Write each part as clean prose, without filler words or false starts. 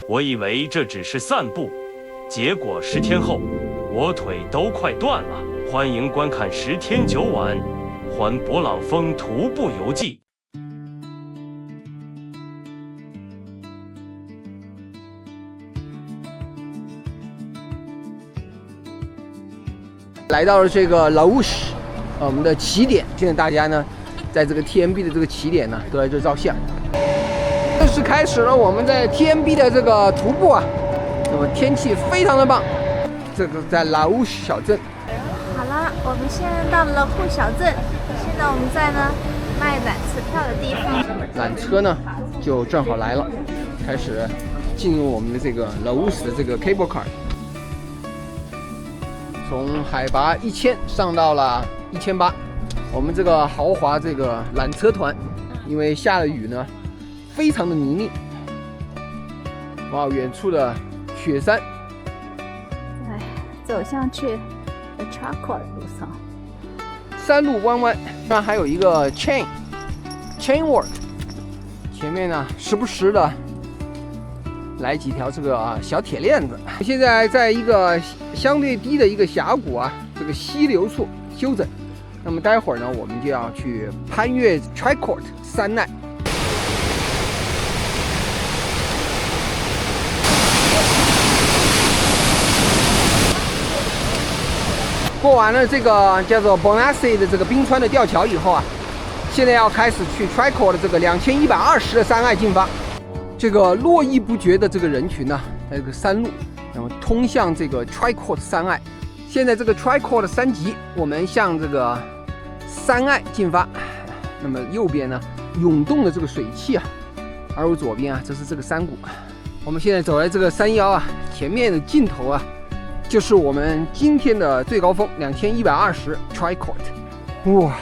我以為這只是散步，結果10天後，我腿都快斷了。歡迎觀看10天9晚環勃朗峰徒步遊記。来到了这个拉乌什，我们的起点。现在大家呢，在这个 TMB 的这个起点呢，都在这照相。正式开始了我们在 TMB 的这个徒步啊。那么天气非常的棒。这个在拉乌什小镇。好了，我们现在到了拉乌什小镇。现在我们在呢卖缆车票的地方。缆车呢就正好来了，开始进入我们的这个拉乌什的这个 cable car。从海拔1000上到了1800，我们这个豪华这个缆车团，因为下了雨呢，非常的泥泞。哇，遠處的雪山，哎，走向去 The Charcoal 的路上，山路彎彎，那還有一個 chain work， 前面呢時不時的來幾條這個小鐵鏈子。現在在一個相對低的一個峽谷啊，這個溪流處休整。那麼待會兒呢，我們就要去攀越 Tricourt 山隘。過完了這個叫做 Bonassi 的這個冰川的吊橋以後啊，現在要開始去 Tricourt 的這個2120的山隘進發。這個絡繹不絕的這個人群呢，在這個山路，那麼通向這個 Tricourt 山隘。現在這個 Tricourt 山脊，我們向這個山隘進發。那麼右邊呢，湧動的這個水汽啊，而我左邊啊，這是這個山谷。我們現在走在這個山腰啊，前面的盡頭啊，就是我們今天的最高峰2120 Tricourt。哇，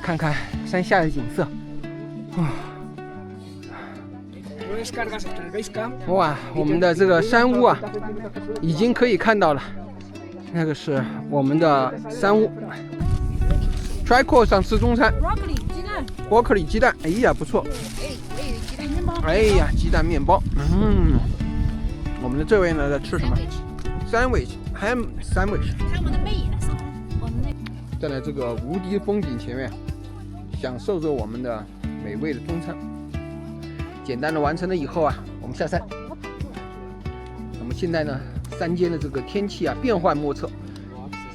看看山下的景色，哇。哇，我們的這個山屋啊，已經可以看到了。那個是我們的山屋。Tricourt 上吃中餐。broccoli 雞蛋，哎呀，不錯。哎呀，雞蛋麵包。我們的這位呢在吃什麼 ？Ham sandwich。站在這個無敵風景前面，享受着我們的美味的中餐。簡單的完成了以後啊，我們下山。那麼現在呢，山間的這個天氣啊變幻莫測，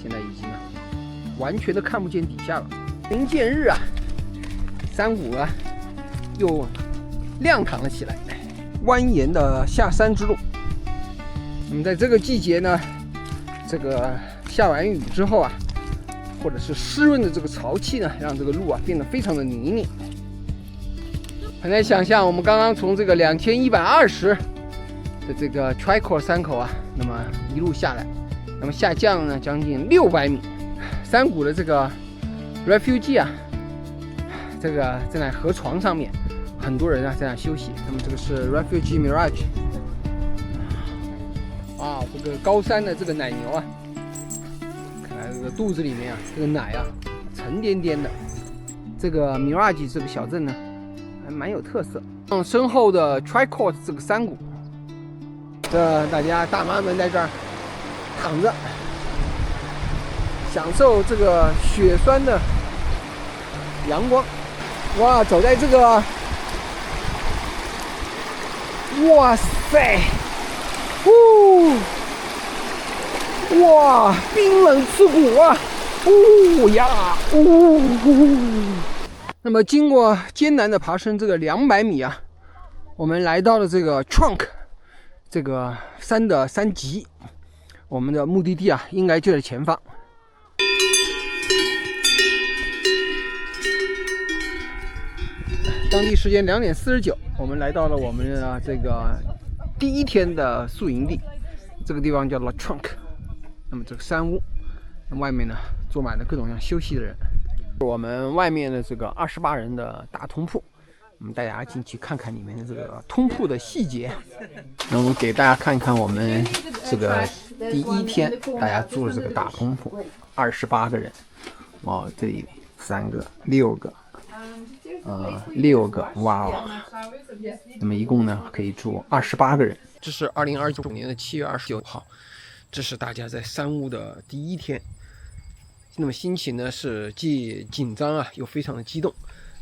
現在已經啊完全的看不見底下了。臨見日啊，山谷啊又亮堂了起來，蜿蜒的下山之路。那麼在這個季節呢，這個下完雨之後啊，或者是濕潤的這個潮氣呢，讓這個路啊變得非常的泥濘。很難想象，我們剛剛從這個2120的這個 Tricourt 山口啊，那麼一路下來，那麼下降呢將近600米。山谷的這個 Refugee 啊，這個在那河床上面，很多人啊在那休息。那麼這個是 Refugee Mirage。啊，這個高山的這個奶牛啊，看來這個肚子裡面啊，這個奶啊沉甸甸的。這個 Mirage 這個小鎮呢，還蠻有特色。身後的 Tricourt 這個山谷，這大家大媽們在這兒躺着，享受這個雪酸的陽光。哇，走在這個，哇塞，哇，冰冷刺骨啊！那麼經過艱難的爬升這個200米啊，我們來到了這個 Trunk 這個山的山脊，我們的目的地啊應該就在前方。當地時間2點49，我們來到了我們的這個第一天的宿營地，這個地方叫做 Trunk。那麼這個山屋，外面呢坐滿了各種各樣休息的人。我們外面的這個28人的大通鋪，我們帶大家進去看看裡面的這個通鋪的細節。那我們給大家看看我們這個第一天大家住的這個大通鋪，28個人。哇，這裡3個、6個。6個，哇哦！那麼一共呢可以住28個人。这是2029年的7月29號，這是大家在山屋的第一天。那麼心情呢是既緊張啊，又非常的激動。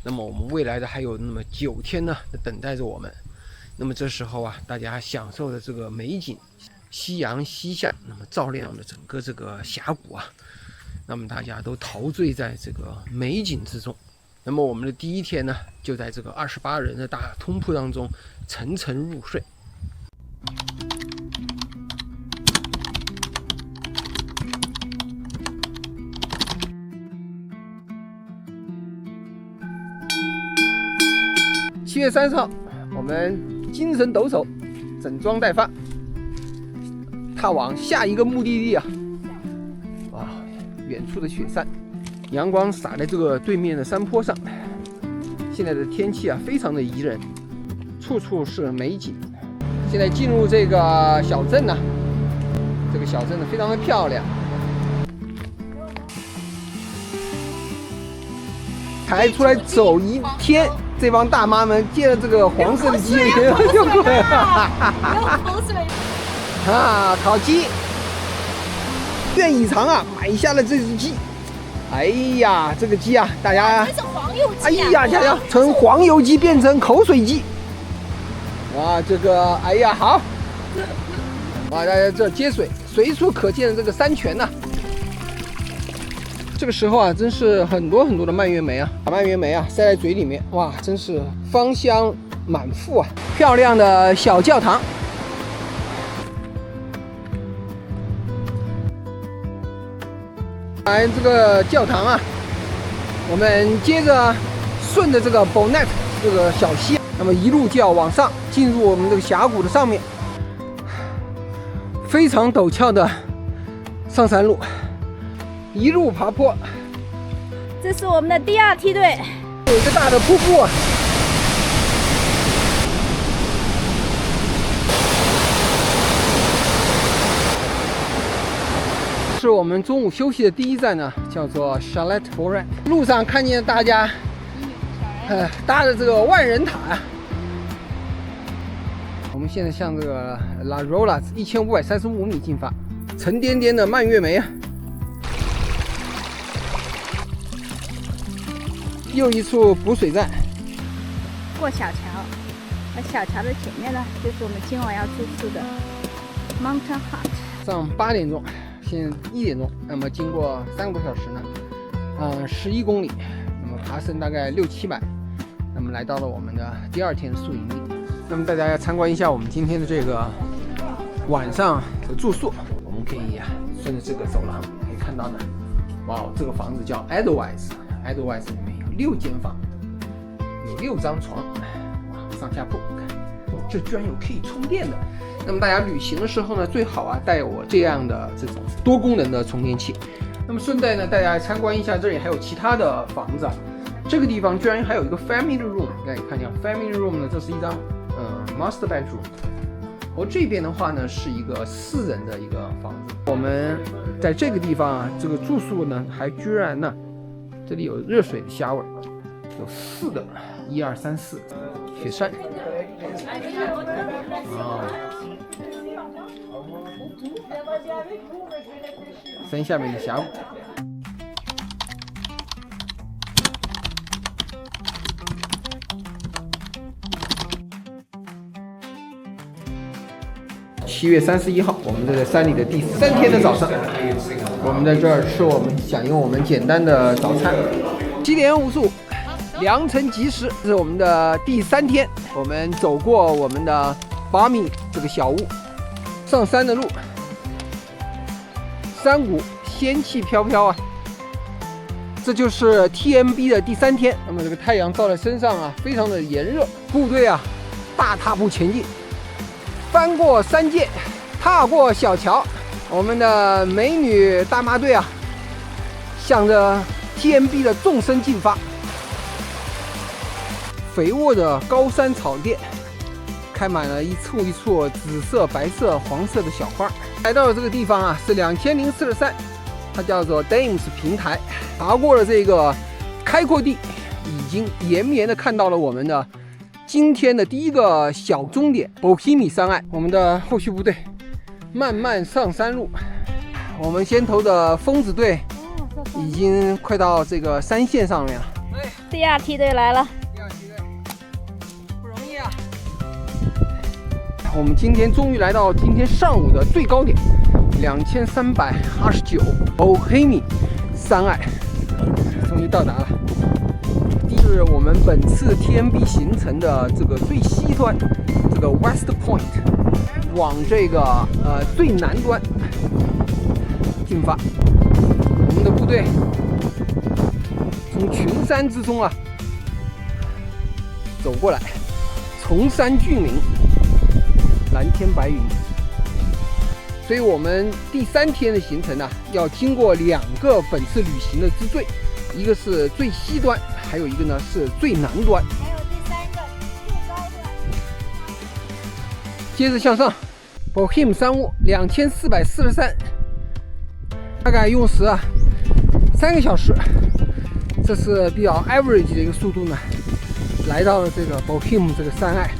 那麼我們未來的還有那麼9天呢等待着我們。那麼這時候啊，大家享受的這個美景，夕陽西下，那麼照亮了整個這個峽谷啊。那麼大家都陶醉在這個美景之中。那麼我們的第一天呢，就在这个28人的大通鋪當中沉沉入睡。7月30號，我們精神抖擻，整裝待發，踏往下一個目的地啊！哇，遠處的雪山。陽光灑在這個對面的山坡上，現在的天氣啊非常的宜人，處處是美景。現在進入這個小鎮呢，這個小鎮呢非常的漂亮。才出來走一天，這幫大媽們見了這個黃色的雞就過來了，啊，烤雞，願以償啊，買下了這隻雞。哎呀，這個雞啊，大家，哎呀，大家從黃油雞變成口水雞。哇，這個，哎呀，好，哇，大家這接水，隨處可見的這個山泉吶。這個時候啊，真是很多很多的蔓越莓啊，把蔓越莓啊塞在嘴裡面，哇，真是芳香滿腹啊！漂亮的小教堂。來這個教堂啊，我們接着順着這個 Bonnet 這個小溪，那麼一路就要往上進入我們這個峽谷的上面，非常陡峭的上山路，一路爬坡。這是我們的第2梯隊，有一個大的瀑布啊。是我們中午休息的第一站呢，叫做 Chalet Forêt。路上看見大家，搭着這個萬人塔啊。我們現在向這個 La Rolas 1535米進發，沉甸甸的蔓越莓啊。又一處補水站，過小橋，而小橋的前面呢，就是我們今晚要住宿的 Mountain Hut。上8點鐘。現在1點鐘，那麼經過3個多小時呢，11公里，那麼爬升大概600-700，那麼來到了我們的第2天的宿營地。那麼大家要參觀一下我們今天的這個晚上的住宿。我們可以順着這個走廊可以看到呢，哇，這個房子叫 Edelweiss 裡面有6間房，有6張床，哇，上下鋪，看，這居然有可以充電的。那麼大家旅行的時候呢，最好啊帶我這樣的這種多功能的充電器。那麼順帶呢，大家參觀一下，這裡還有其他的房子啊。這個地方居然還有一個 family room， 大家看一下 family room 呢，這是一張master bedroom。而這邊的話呢，是一個4人的一個房子。我們在這個地方啊，這個住宿呢，還居然呢，這裡有熱水的 shower， 有4個，1、2、3、4，雪山。山下面的峽谷。7月31號，我們在山裡的第3天的早上，我們在這兒吃我們享用我們簡單的早餐。7點55，良辰吉時，這是我們的第3天，我們走過我們的Barming這個小屋，上山的路，山谷仙氣飄飄啊！這就是 TMB 的第3天。那麼這個太陽照在身上啊，非常的炎熱。部隊啊，大踏步前進，翻過山澗，踏過小橋。我們的美女大媽隊啊，向着 TMB 的縱深進發。肥沃的高山草甸，開滿了一簇一簇紫色、白色、黃色的小花。來到了這個地方啊，是2004的山，它叫做 Dames 平台。爬過了這個開闊地，已經延綿的看到了我們的今天的第一個小終點 Bohemia 山隘。我們的後續部隊慢慢上山路，我們先頭的瘋子队已經快到這個山線上面了。第二梯隊来了，第二梯队不容易啊！我們今天終於来到今天上午的最高点2329 Bohemia 山隘，終於到達了。是我們本次 TNB 行程的这个最西端，这个 West Point 往这个最南端进发。我们的部队从群山之中啊走过来，崇山峻岭，藍天白雲。所以我們第3天的行程啊，要經過2個本次旅行的之最，一個是最西端，還有一個呢是最南端。還有第3個最高端。接着向上 ，Bohemia 山屋2443，大概用時啊3個小時，這是比較 average 的一個速度呢，來到了這個 Bohemia 這個山隘。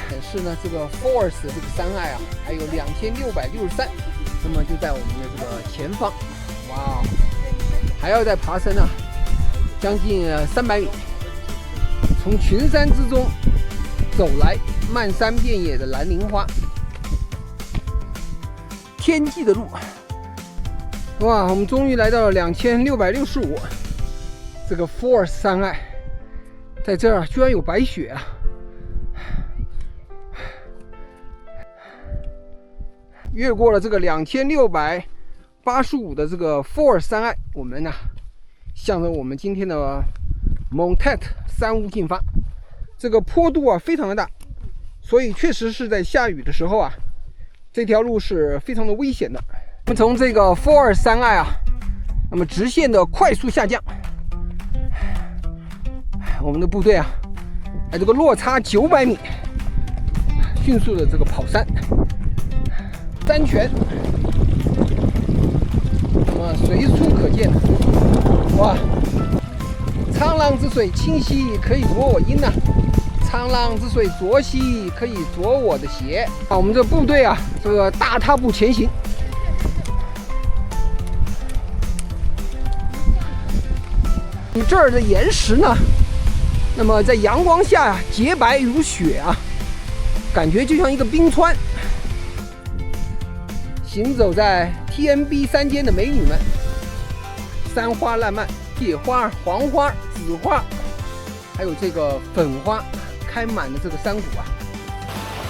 顯示呢，這個 Forest 這個山隘啊，還有2663，那麼就在我們的這個前方。哇，還要再爬升啊，將近300米，從群山之中走來，漫山遍野的藍鈴花，天際的路。哇，我們終於來到了2665，這個 Forest 山隘，在這兒居然有白雪啊！越過了這個2685的這個 Forest 山隘，我們呢向着我們今天的 Montet 山屋進發。這個坡度啊非常的大，所以確實是在下雨的時候啊，這條路是非常的危險的。我們從這個 Forest 山隘啊，那麼直線的快速下降，我們的部隊啊，這個落差900米，迅速的這個跑山。山泉，那麼隨處可見。哇，滄浪之水清兮可以濯我纓吶，滄浪之水濁兮可以濯我的鞋。啊，我們這部隊啊，這個大踏步前行。你這兒的岩石呢，那麼在陽光下啊，潔白如雪啊，感覺就像一個冰川。行走在 TNB 山間的美女們，山花爛漫，鐵花、黃花、紫花，還有這個粉花，開滿了這個山谷啊！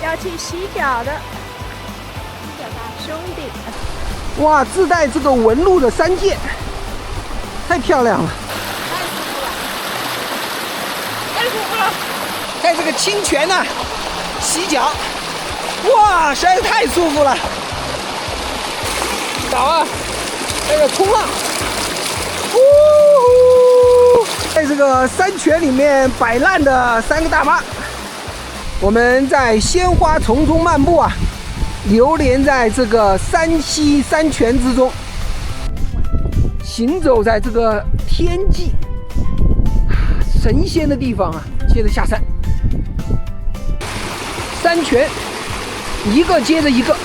要去洗腳的洗腳大兄弟，哇，自帶這個紋路的山澗，太漂亮了！太舒服了！在這個清泉啊，洗腳，哇，實在是太舒服了！搞啊，那個衝浪，在這個山泉裡面擺爛的3個大媽，我們在鮮花叢中漫步啊，流連在這個山溪山泉之中，行走在這個天際神仙的地方啊，接着下山，山泉一個接着一個。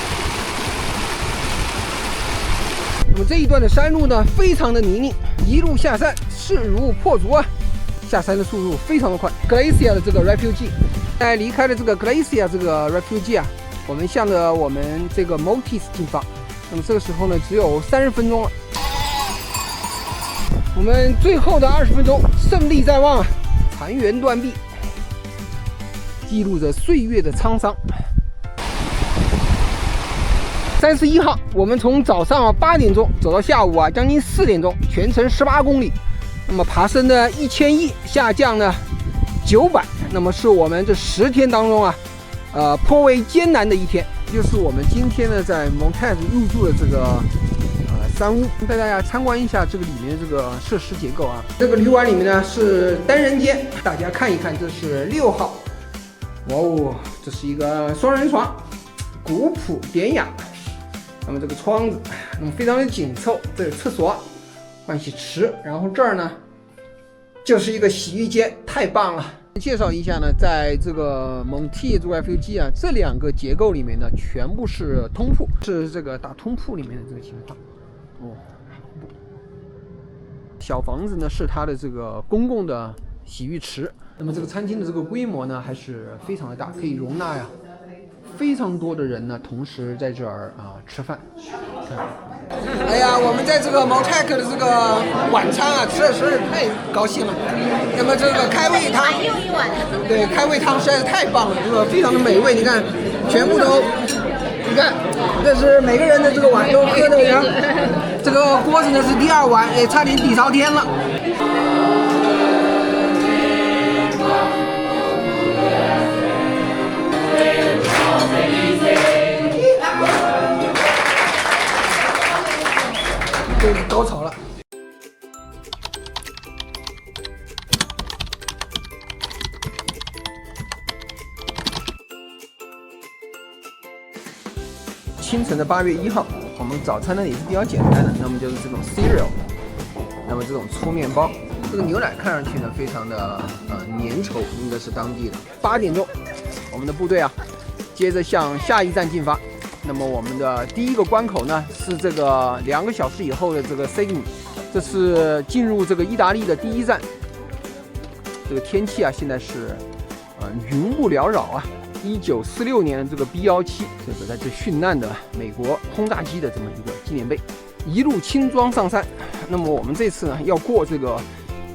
那麼這一段的山路呢，非常的泥濘，一路下山勢如破竹啊！下山的速度非常的快。Glacier 的這個 Refuge， 在離開了這個 Glacier 這個 Refuge 啊，我們向着我們這個 Motis 進發。那麼這個時候呢，只有30分鐘了。我們最後的20分鐘，勝利在望啊！殘垣斷壁，記錄着歲月的滄桑。31號，我們從早上8點鐘走到下午將近4點鐘，全程18公里。那麼爬升呢1100，下降呢900，那麼是我們這10天當中頗為艱難的一天。就是我們今天呢在 Montet 入住的這個山屋，帶大家參觀一下這個裡面的這個設施結構啊。這個旅館裡面呢是單人間，大家看一看，這是6號。哇哦，這是一個雙人床，古樸典雅。那麼這個窗子，那麼非常的緊湊，這有廁所、換洗池，然後這兒呢就是一個洗浴間，太棒了。介紹一下呢，在這個蒙蒂族 Refugee 啊，這2個結構裡面呢，全部是通鋪，是這個大通鋪裡面的這個情況。哦，小房子呢是它的這個公共的洗浴池。那麼這個餐廳的這個規模呢，還是非常的大，可以容納呀非常多的人呢，同時在這兒吃飯。哎呀，我们在这个 Motek 的这个晚餐啊，吃的实在是太高興了。那麼這個開胃湯，對，開胃湯實在是太棒了，這個非常的美味。你看，全部都，你看，這是每個人的這個碗都喝的呀。這個鍋子呢是第2碗，也差點底朝天了。这是高潮了。清晨的8月1號，我們早餐呢也是比較簡單的，那麼就是這種 cereal， 那麼這種粗麵包，這個牛奶看上去呢非常的粘稠，應該是當地的。8點鐘，我們的部隊啊，接着向下一站進發。那麼我們的第一個關口呢是這個2個小時以後的這個 Segni， 這是進入這個意大利的第一站。這個天氣啊現在是雲霧繚繞啊。1946年的這個 B-17，這個在這殉難的美國轟炸機的這麼一個紀念碑，一路輕裝上山。那麼我們這次呢要過這個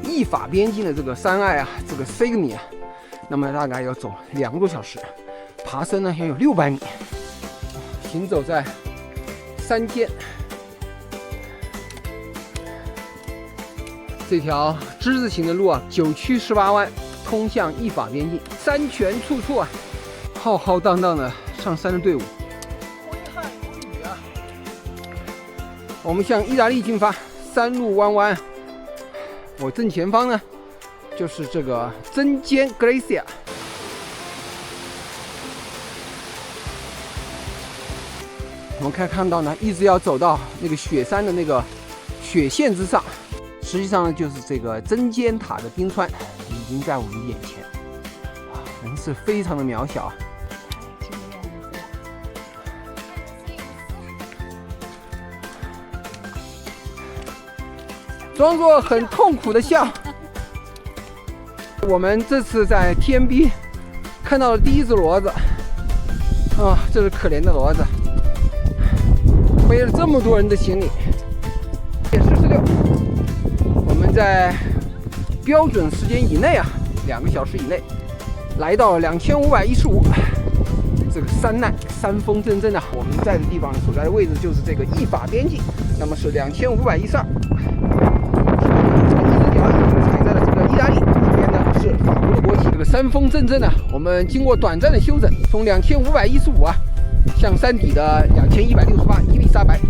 意法邊境的這個山隘啊，這個 Segni 啊，那麼大概要走2個多小時，爬升呢要有600米。行走在山間，這條之字形的路啊，9曲18彎，通向意法邊境，山泉處處啊，浩浩蕩蕩的上山的隊伍。揮汗如雨啊！我們向意大利進發，山路彎彎。我正前方呢，就是這個針尖 Glacier。我們可以看到呢，一直要走到那個雪山的那個雪線之上，實際上呢，就是這個針尖塔的冰川已經在我們眼前，人是非常的渺小啊。裝作很痛苦的笑。我們這次在 TMB 看到了第一隻騾子，這是可憐的騾子。背了這麼多人的行李，也46，我們在標準時間以內啊，2個小時以內，來到了2515。這個山難，山風陣陣啊！我們在的地方所在的位置就是這個意法邊境，那麼是2512。這個一隻腳已經踩在了這個意大利，這邊呢是法國的國旗。這個山風陣陣啊，我們經過短暫的休整，從2515啊。向山底的2168伊麗莎白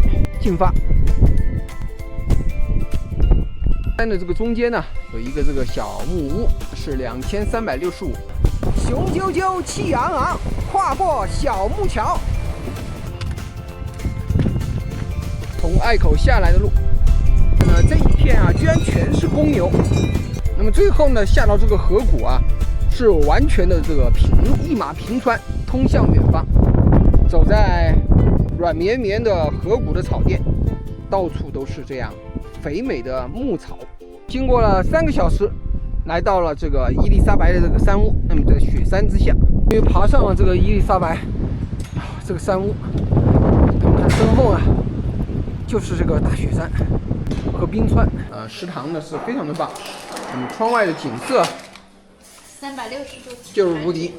進發。山的這個中間呢，有一個這個小木屋，是2365。雄赳赳，氣昂昂，跨過小木橋。從隘口下來的路，這一片啊，居然全是公牛。那麼最後呢，下到這個河谷啊，是完全的這個一馬平川，通向遠方。走在軟綿綿的河谷的草甸，到處都是這樣肥美的牧草。經過了3個小時，來到了這個伊麗莎白的這個山屋。那麼這個雪山之下，因為爬上了這個伊麗莎白這個山屋，我們看身後啊，就是這個大雪山和冰川。食堂呢是非常的棒，那麼窗外的景色360度就是無敵。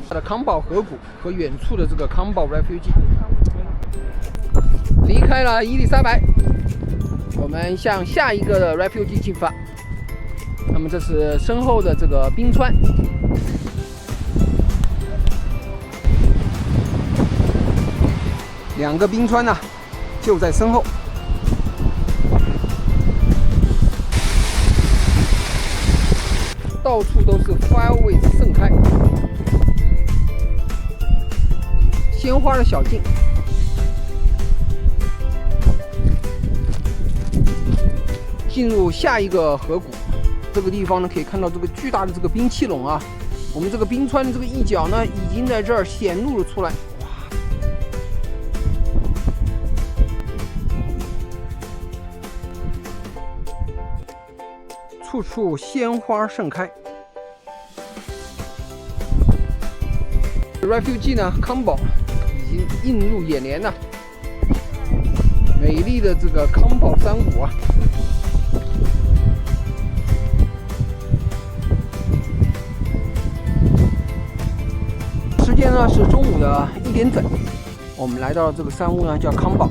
它的康寶河谷和遠處的這個康寶 Refugee， 離開了伊麗莎白，我們向下一個的 Refugee 進發。那麼這是身後的這個冰川，兩個冰川呢就在身後。到處都是 fireworks 盛開，鮮花的小徑，進入下一個河谷。这个地方呢，可以看到这个巨大的这个冰气垄啊，我们这个冰川的这个一角呢，已經在這兒顯露了出來。哇！處處鮮花盛開。Refugee 呢，康寶已經映入眼簾了。美麗的這個康寶山谷啊，時間呢是中午的1點整，我們來到這個山屋呢，叫康寶。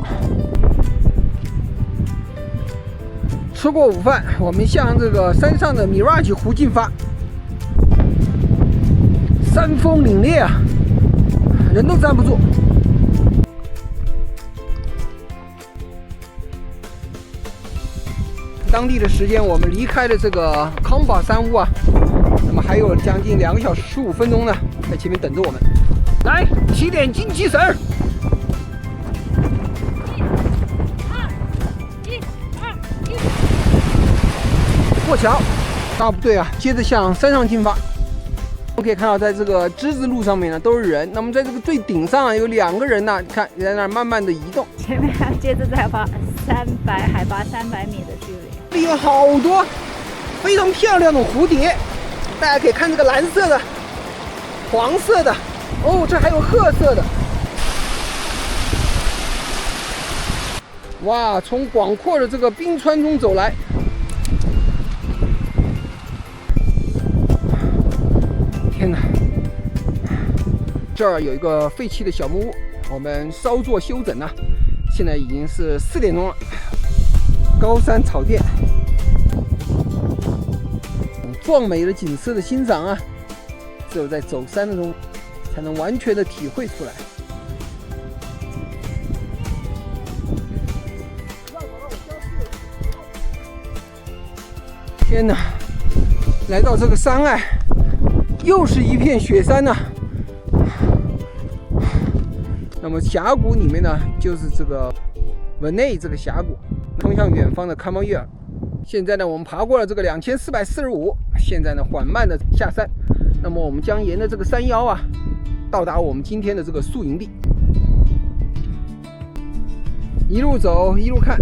吃過午飯，我們向這個山上的 Mirage 湖進發。山峰凜冽啊，人都站不住。當地的時間，我們離開了這個康寶山屋啊，那麼還有將近2個小時15分鐘呢，在前面等着我們。來，起點精氣神！過橋，大部隊啊，接着向山上進發。我們可以看到，在這個之字路上面呢，都是人。那麼在這個最頂上啊，有2個人呢，看在那兒慢慢的移動。前面還接着在爬海拔300米的距離。這裡有好多非常漂亮的蝴蝶，大家可以看這個藍色的、黃色的，哦，這還有褐色的。哇，從廣闊的這個冰川中走來。天哪！這兒有一個廢棄的小木屋，我們稍作休整呢。現在已經是4點鐘了。高山草甸，壯美的景色的欣賞啊，只有在走山的中才能完全的體會出來。天哪！來到這個山隘，又是一片雪山吶。那麼峽谷裡面呢，就是這個文內這個峽谷。通向遠方的卡莫耶爾。現在呢，我們爬過了這個2445，現在呢緩慢的下山。那麼我們將沿着這個山腰啊，到達我們今天的這個宿營地。一路走一路看，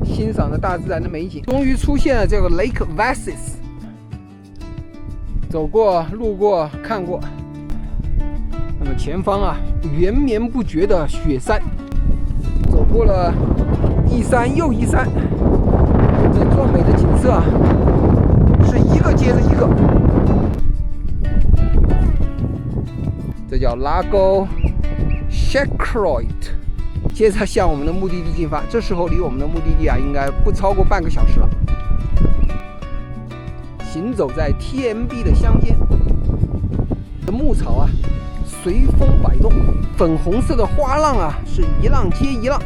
欣賞着大自然的美景。終於出現了這個 Lake Vassis， 走過、路過、看過。那麼前方啊，連綿不絕的雪山。走過了一山又一山，這壯美的景色啊，是一個接着一個。這叫 Lago Shakroit， 接着向我們的目的地進發。這時候離我們的目的地啊，應該不超過半個小時了。行走在 TMB 的鄉間，牧草啊隨風擺動，粉紅色的花浪啊是一浪接一浪。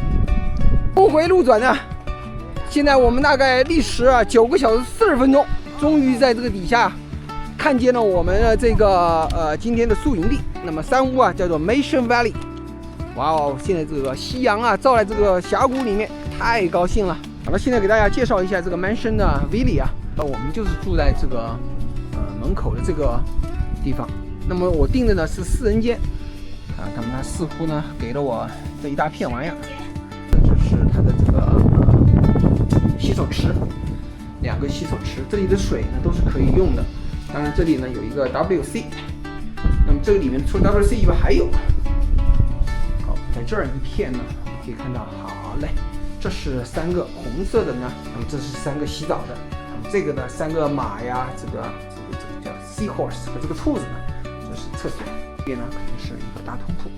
峰回路轉啊！現在我們大概歷時啊9個小時40分鐘，終於在這個底下看見了我們的這個今天的宿營地。那麼山屋啊叫做 Mission Valley。哇哦！現在這個夕陽啊照在這個峽谷裡面，太高興了。好了，現在給大家介紹一下這個 Mission Valley 啊。我們就是住在這個門口的這個地方。那麼我訂的呢是4人間啊，他們似乎呢給了我這一大片玩意兒。是它的這個洗手池，2個洗手池，這裡的水呢都是可以用的。當然這裡呢有一個 WC， 那麼這個裡面除了 WC 以外還有，好，在這兒一片呢，我們可以看到，好嘞，這是3個紅色的呢，那麼這是3個洗澡的，那麼這個呢3個馬呀，這個叫 seahorse 和這個兔子呢，這是廁所，這邊呢可能是一個大通鋪。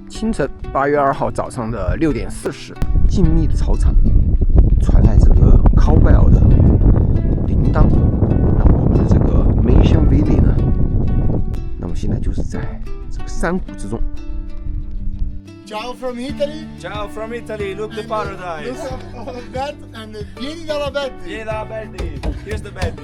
清晨8月2號早上的6點40，靜謐的草場傳來這個 cowbell 的鈴鐺。那麼我們的這個 Mission Valley 呢，那麼現在就是在這個山谷之中。Ciao from Italy. Ciao from Italy, look the paradise. Look that and vieni dalla Betty. Vieni dalla Betty. Here's the Betty.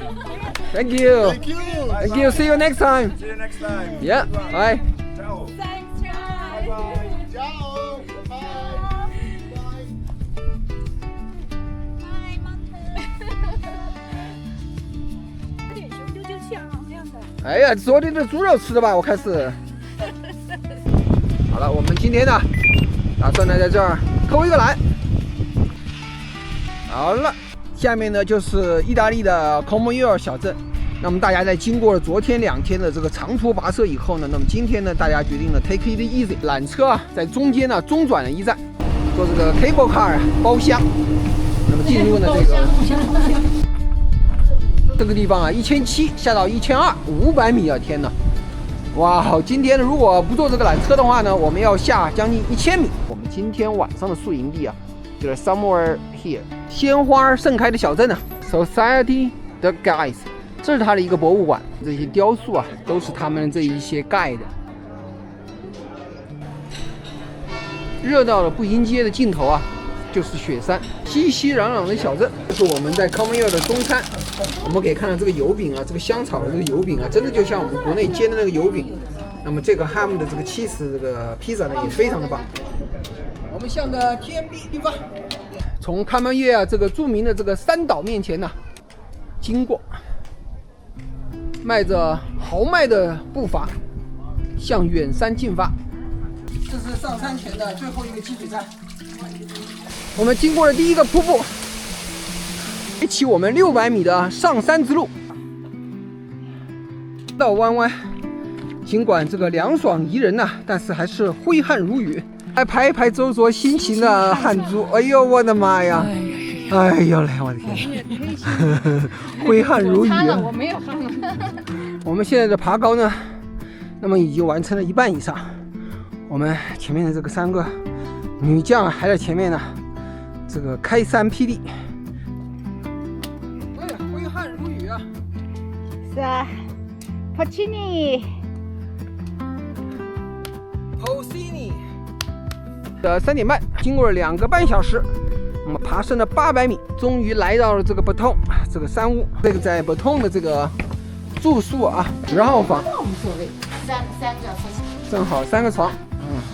Thank you. Thank you. Thank you. See you next time. See you next time. Yeah. Bye. Ciao. Thanks, Charles. Ciao. Bye. Bye. 嗨，芒特。点雄赳赳气昂昂这样的。哎呀，昨天的猪肉吃的吧？我看是。好了，我们今天呢，打算呢在这儿偷一个懒。好了，下面呢就是意大利的 Comoiore 小镇。那么大家在经过了昨天2天的这个长途跋涉以后呢，那么今天呢，大家决定了 take it easy， 缆车啊在中间呢中转了一站，坐这个 cable car 包厢，那么进入了这个地方啊，1700下到1200，500米啊！天哪！哇，今天如果不坐这个缆车的话呢，我们要下将近1000米。我们今天晚上的宿营地啊，就是 somewhere here， 鲜花盛開的小鎮啊 ，Society the Guides， 這是它的一個博物館，這些雕塑啊，都是他們這一些蓋的。熱鬧的步行街的盡頭啊，就是雪山，熙熙攘攘的小鎮。這是我們在 Comoiore 的中餐。我們可以看到這個油餅啊，這個香草的這個油餅啊，真的就像我們國內煎的那個油餅。那麼這個 ham 的這個cheese這個披薩呢，也非常的棒。我們向着 TMB 地方，從 Comoiore 啊這個著名的這個山島面前呢，經過，邁着豪邁的步伐，向遠山進發。這是上山前的最後一個雞腿餐。我們經過了第一個瀑布。開啟我們600米的上山之路，道彎彎，儘管這個涼爽宜人吶，但是還是揮汗如雨。來拍一拍周卓心情的汗珠，哎呦我的媽呀！哎呦嘞，我的天！揮汗如雨。我沒有汗了。我們現在的爬高呢，那麼已經完成了1半以上。我們前面的這個3個女將還在前面呢，這個開山闢地。是啊 ，Porcini 的3點半，經過了2個半小時，我們爬升了800米，終於來到了這個 Baton 這個山屋。這個在 Baton 的這個住宿啊，10號房，無所謂，正好3個床，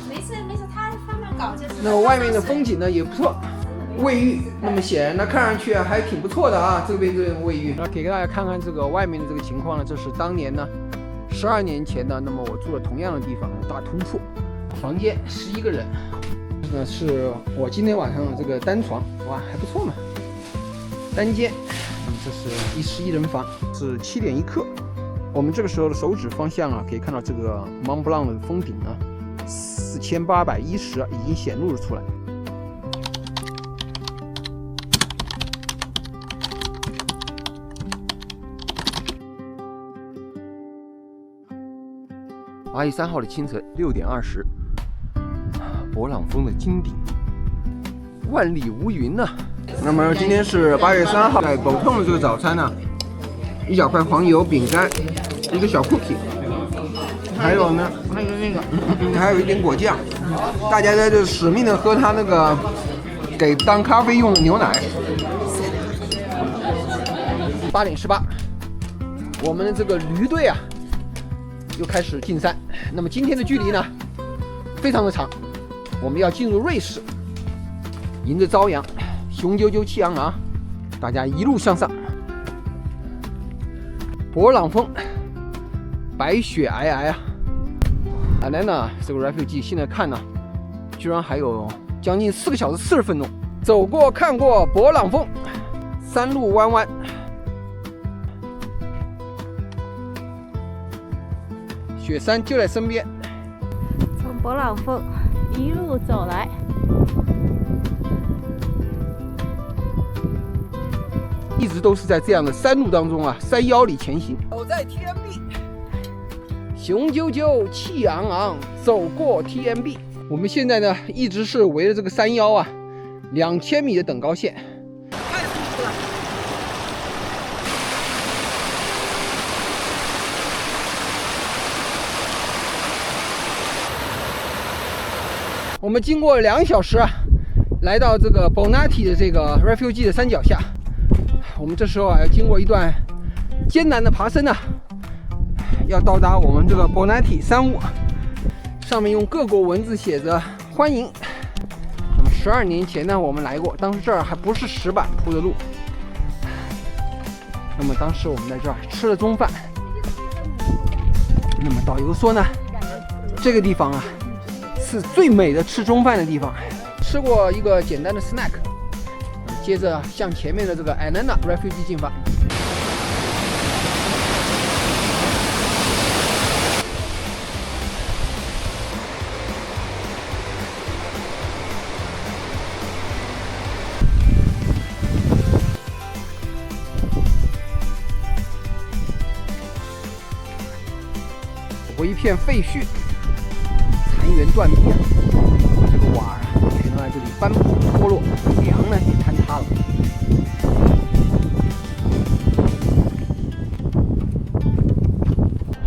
沒事沒事，他慢慢搞就是。那麼外面的風景呢也不錯。衛浴，那麼顯然呢，看上去啊還挺不錯的啊，這邊這個衛浴。那給大家看看這個外面的這個情況呢，這是當年呢，12年前呢，那麼我住了同樣的地方，大通鋪，房間11個人，這個是我今天晚上的這個單床，哇，還不錯嘛，單間。這是11人房，是7點1刻。我們這個時候的手指方向啊，可以看到這個 Mont Blanc 的峰頂啊，4810已經顯露了出來。8月3號的清晨6點20，勃朗峰的金頂，萬里無雲啊。那麼今天是8月3號，在 Baton 的這個早餐呢，1小塊黃油餅乾，1個小 cookie， 還有呢，還有一點果醬。大家在這使命的喝他那個給當咖啡用的牛奶。8點18，我們的這個驢隊啊，又開始進山。那麼今天的距離呢，非常的長。我們要進入瑞士，迎着朝陽，雄赳赳氣昂昂，大家一路向上。勃朗峰，白雪皚皚啊。來呢，這個 refugee 現在看呢，居然還有將近4個小時40分鐘。走過看過勃朗峰，山路彎彎。雪山就在身邊，從勃朗峰一路走來，一直都是在這樣的山路當中啊，山腰裡前行。走在 TMB， 雄赳赳氣昂昂，走過 TMB。我們現在呢，一直是圍着這個山腰啊，2000米的等高線。太舒服了。我们经過2小時啊，來到這個 Bonatti 的這個 Refuge 的山腳下。我們這時候啊，要經過一段艱難的爬升啊，要到達我們這個 Bonatti 山屋，上面用各國文字寫着歡迎。那麼12年前呢，我們來過，當時這兒還不是石板鋪的路。那麼當時我們在這兒吃了中飯。那麼導遊說呢，這個地方啊是最美的吃中飯的地方。吃過一個簡單的 snack， 接着向前面的這個 Elena Refuge 進發。一片廢墟，殘垣斷壁啊！這個瓦啊，全都在這裡翻破脫落，梁呢也坍塌了。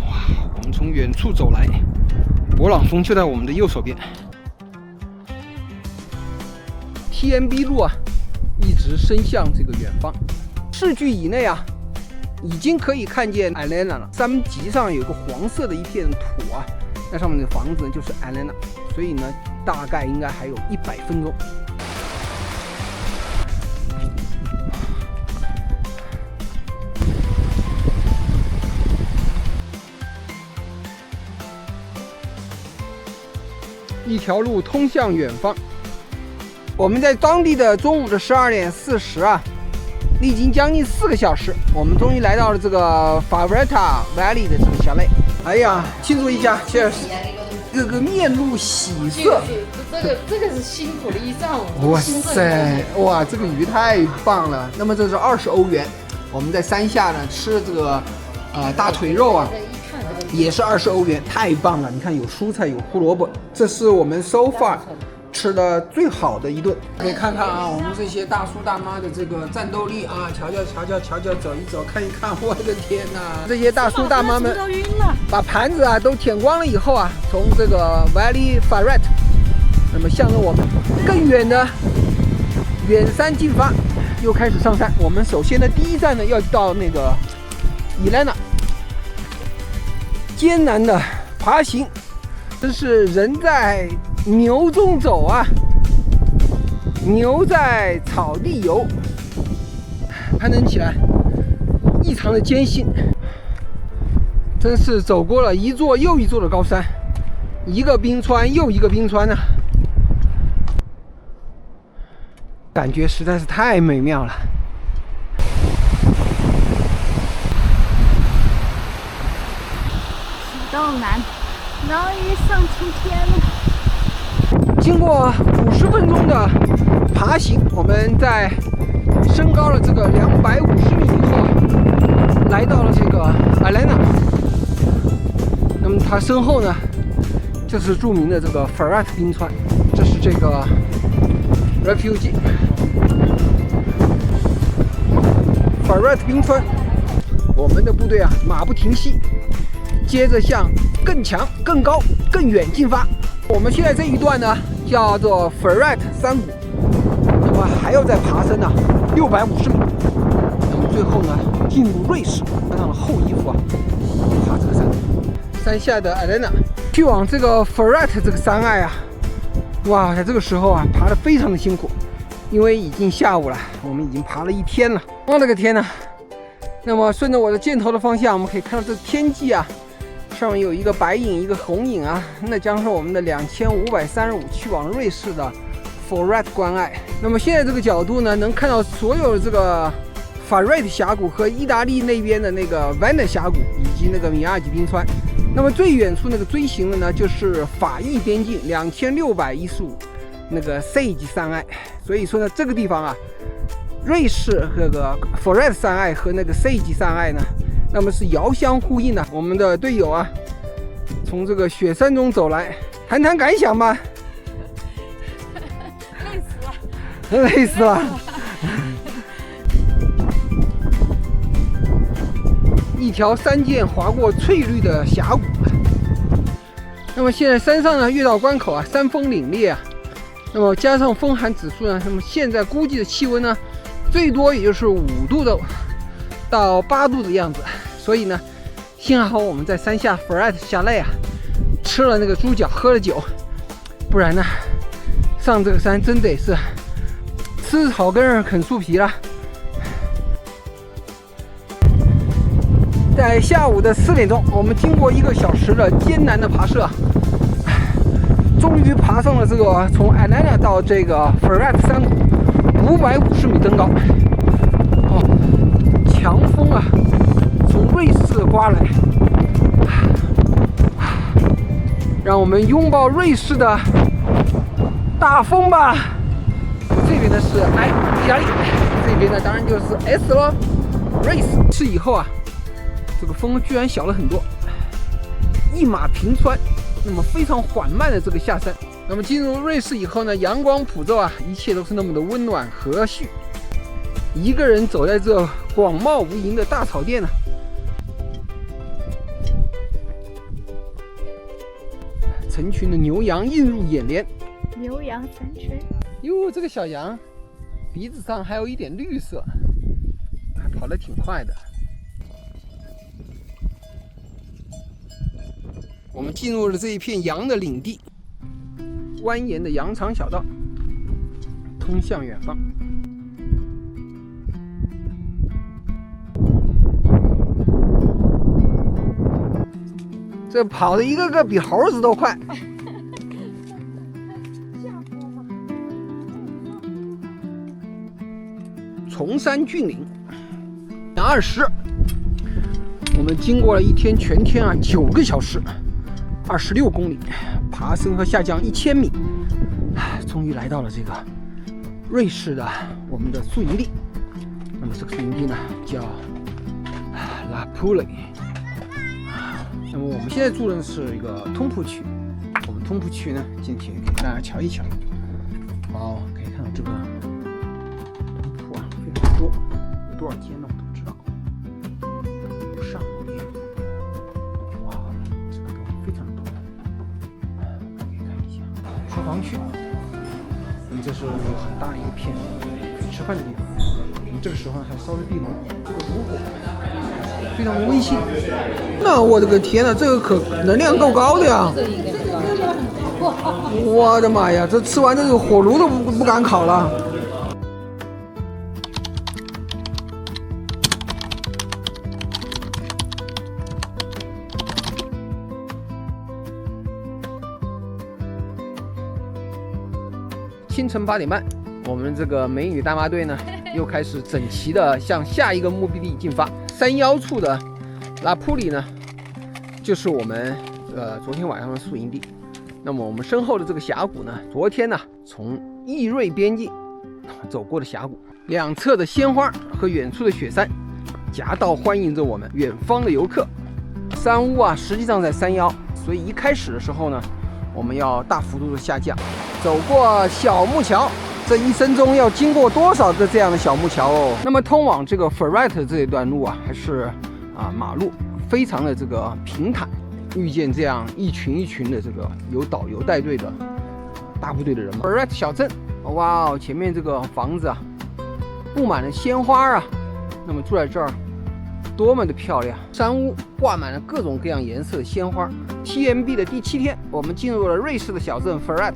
哇！我們從遠處走來，勃朗峰就在我們的右手邊。TNB 路啊，一直伸向這個遠方，視距以內啊。已經可以看見 Elena 了，山脊上有一個黃色的一片土啊，那上面的房子呢就是 Elena， 所以呢大概應該還有100分鐘。一條路通向遠方。我們在當地的中午的12點40啊。歷經將近4個小時，我們終於來到了這個 Faretta Valley 的這個小累。哎呀，慶祝一下 ，Cheers！ 這個面露喜色，這個是辛苦了一上午。哇塞，哇，這個魚太棒了。那麼這是20歐元，我們在山下呢吃的這個大腿肉啊，也是20歐元，太棒了。你看有蔬菜，有胡蘿蔔，這是我們 so far吃的最好的一頓。可以看看啊，我們這些大叔大媽的這個戰鬥力啊，瞧瞧，走一走，看一看，我的天哪！这些大叔大媽們把盤子啊都舔光了以後啊，從這個 Valley Faretta， 那麼向着我們更遠的遠山進發，又開始上山。我們首先的第一站呢，要到那個 Elena， 艱難的爬行，真是人在牛中走啊，牛在草地游，攀登起來異常的艱辛，真是走過了一座又一座的高山，一個冰川又一個冰川啊，感覺實在是太美妙了。啟動難，終於上青天了。經過50分鐘的爬行，我們在升高了這個250米以後，來到了這個 Elena。那麼它身後呢，就是著名的這個 Faretta 冰川，這是這個 Refuge Faretta 冰川。我們的部隊啊，馬不停蹄，接着向更強、更高、更遠進發。我們現在這一段呢，叫做 Faretta 山谷，那麼還要再爬升呢650米。那麼最後呢，進入瑞士，穿上了厚衣服啊，爬這個山。山下的 Elena 去往這個 Faretta 這個山隘啊，哇，在這個時候啊，爬得非常的辛苦，因為已經下午了，我們已經爬了1天了。我的個天吶！那麼順着我的箭頭的方向，我們可以看到這天際啊。上面有一個白影，一個紅影啊，那將是我們的2535去往瑞士的 Faretta 關隘。那麼現在這個角度呢，能看到所有的這個 Faretta 峽谷和意大利那邊的那個 Vanna 峽谷以及那個米亞吉冰川。那麼最遠處那個錐形的呢，就是法意邊境2615那個 Sage 山隘。所以說呢，這個地方啊，瑞士這個 Faretta 山隘和那個 Sage 山隘呢，那麼是遙相呼應的。我們的隊友啊，從這個雪山中走來，談談感想吧。累死了，累死了。一條山澗劃過翠綠的峽谷。那麼現在山上呢，越到關口啊，山峰凜冽啊，那麼加上風寒指數呢，那么现在估计的气温呢，最多也就是5度的到8度的样子。所以呢，幸好我们在山下 Ferret 下累啊，吃了那个猪脚，喝了酒，不然呢，上这个山真得是吃草根啃树皮了。在下午的4点钟，我们经过1个小时的艰难的爬涉，终于爬上了这个从 Atlanta 到这个 Ferret 山谷550米登高。哦，强风啊，从瑞士刮来，让我們擁抱瑞士的大風吧。這邊呢是意大利，這邊呢當然就是 S 咯，瑞士。是以後啊，這個風居然小了很多，一馬平川，那麼非常緩慢的這個下山。那麼進入瑞士以後呢，陽光普照啊，一切都是那麼的溫暖和煦。一個人走在這廣袤無垠的大草甸呢，成群的牛羊映入眼簾。牛羊成群。喲，這個小羊鼻子上還有一點綠色，還跑得挺快的。我們進入了這一片羊的領地，蜿蜒的羊腸小道通向遠方。這跑的一個個比猴子都快。崇山峻嶺，20，我們經過了一天全天啊9個小時，26公里，爬升和下降1000米，終於來到了這個瑞士的我們的宿營地。那麼這個宿營地呢叫拉普雷。那麼我們現在住的是一個通鋪區，我們通鋪區呢進去給大家瞧一瞧。哦，可以看到這個通鋪啊非常多，有多少間呢我都不知道。上面，哇，這個都非常多。我們可以看一下廚房區，那麼這是有很大的一個片可以吃飯的地方。我們這個時候還燒着地爐，這個爐火非常的溫馨。那我的個天吶，這個可能量夠高的呀！我的媽呀，這吃完這個火爐都不敢烤了。清晨8點半，我們這個美女大媽隊呢又開始整齊的向下一個目的地進發。山腰處的拉普里呢，就是我們昨天晚上的宿營地。那麼我們身後的這個峽谷呢，昨天呢從意瑞邊境走過的峽谷，兩側的鮮花和遠處的雪山夾道歡迎着我們遠方的遊客。山屋啊實際上在山腰，所以一開始的時候呢，我們要大幅度的下降，走過小木橋。這一生中要經過多少個這樣的小木橋哦？那麼通往這個 Ferret 這一段路啊，還是馬路非常的這個平坦。遇見這樣一群一群的這個有導遊帶隊的大部隊的人們。Ferret 小鎮，哇，前面這個房子啊，布滿了鮮花啊。那麼住在這兒，多麼的漂亮！山屋掛滿了各種各樣顏色的鮮花。TMB 的第7天，我們進入了瑞士的小鎮 Ferret，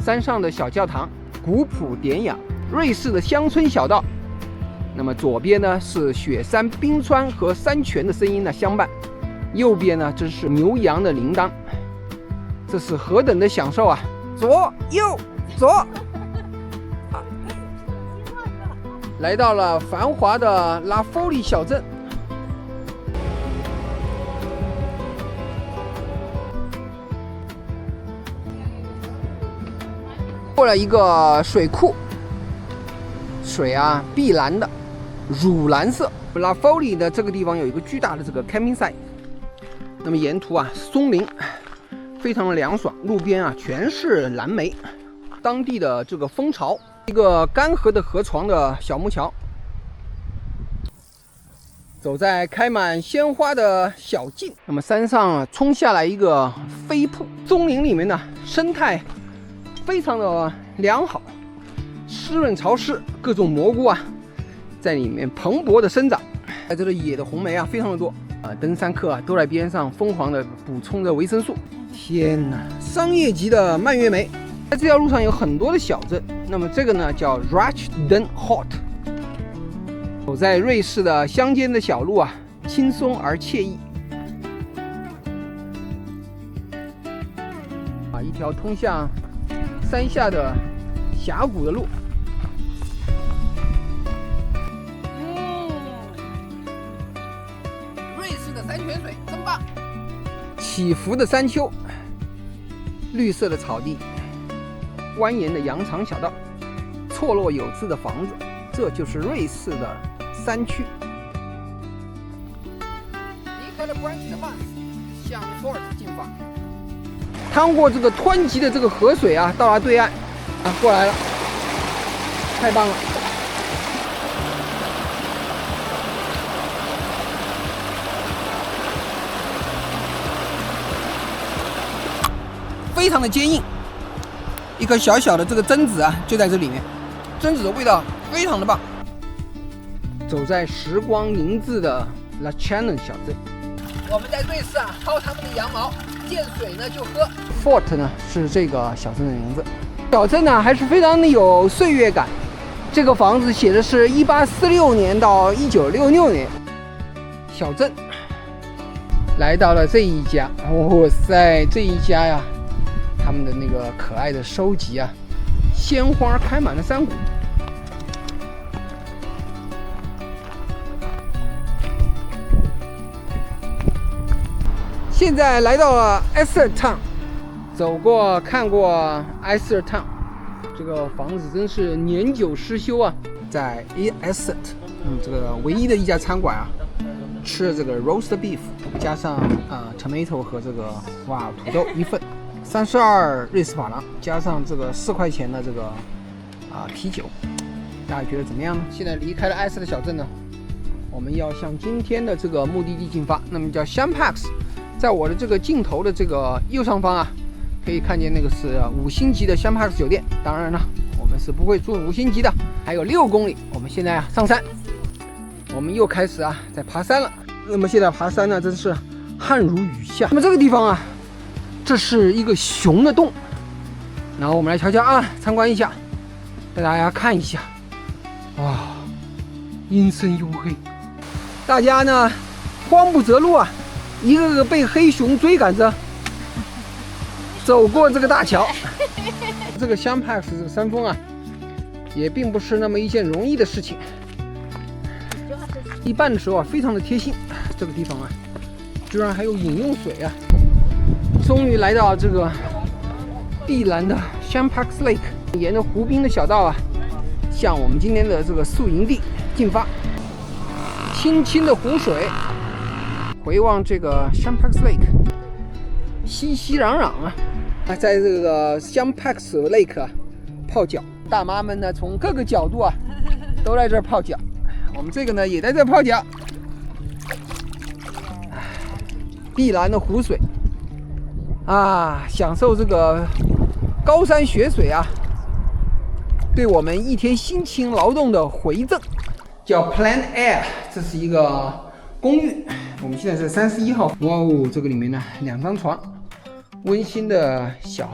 山上的小教堂古樸典雅，瑞士的鄉村小道。那麼左邊呢是雪山、冰川和山泉的聲音呢相伴，右邊呢真是牛羊的鈴鐺，這是何等的享受啊！左右左，來到了繁華的拉夫里小鎮。過了一個水庫，水啊碧藍的，乳藍色。拉夫里的這個地方有一個巨大的這個 camping site， 那麼沿途啊松林，非常的涼爽，路邊啊全是藍莓。當地的這個蜂巢，一個乾涸的河床的小木橋，走在開滿鮮花的小徑。那麼山上啊衝下來一個飛瀑，松林裡面呢生態非常的良好，濕潤潮濕，各種蘑菇啊在裡面蓬勃的生長。在這裡野的紅莓啊非常的多啊，登山客啊都在邊上瘋狂的補充着維生素。天哪，商業級的蔓越莓。在這條路上有很多的小鎮，那麼這個呢叫 Rachdenholt。走在瑞士的乡間的小路啊，輕鬆而愜意。一條通向山下的峽谷的路。瑞士的山泉水真棒。起伏的山丘，綠色的草地，蜿蜒的羊腸小道，錯落有致的房子，這就是瑞士的山區。離開了 Branch de Mars， 向 Fort 進發。趟過這個湍急的這個河水啊，到達對岸啊，過來了，太棒了！非常的坚硬，一颗小小的这個榛子啊，就在這裡面，榛子的味道非常的棒。走在時光凝滯的 Lachinen 小鎮，我們在瑞士啊，薅他們的羊毛。見水呢就喝。Fort 呢是這個小鎮的名字。小鎮呢還是非常的有歲月感。這個房子寫的是1846年到1966年。小鎮來到了這一家，哇塞，這一家呀，他們的那個可愛的收集啊，鮮花開滿了山谷。現在來到了 Exeter Town， 走過看過 Exeter Town， 這個房子真是年久失修啊。在 Exeter， 這個唯一的一家餐館啊，吃了這個 roast beef， 加上tomato 和這個土豆一份，32瑞士法郎，加上這個4塊錢的這個啤酒，大家覺得怎麼樣呢？現在離開了 Exeter 小鎮呢，我們要向今天的這個目的地進發，那麼叫 Champax。在我的這個鏡頭的這個右上方啊，可以看見那個是5星級的 Champax 酒店。當然了，我們是不會住5星級的。還有6公里，我們現在啊上山，我們又開始啊在爬山了。那麼現在爬山呢，真是汗如雨下。那麼這個地方啊，這是一個熊的洞。然後我們來瞧瞧啊，參觀一下，帶大家看一下。哇，陰森黝黑，大家呢慌不擇路啊。一個個被黑熊追趕着走過這個大橋。這個 Champax 這個山峰啊，也並不是那麼一件容易的事情。一半的時候啊，非常的貼心。這個地方啊，居然還有飲用水啊！終於來到這個碧藍的 Champax Lake， 沿着湖濱的小道啊，向我們今天的這個宿營地進發。清清的湖水。回望這個 Champax Lake， 熙熙攘攘啊！在這個 Champax Lake 啊泡腳，大媽們呢從各個角度啊都在這兒泡腳。我們這個呢也在這兒泡腳。碧藍的湖水啊，享受這個高山雪水啊，對我們一天辛勤勞動的回贈。叫 Plein Air， 這是一個公寓。我們現在是31號。哇哦，這個裡面呢2張床，溫馨的小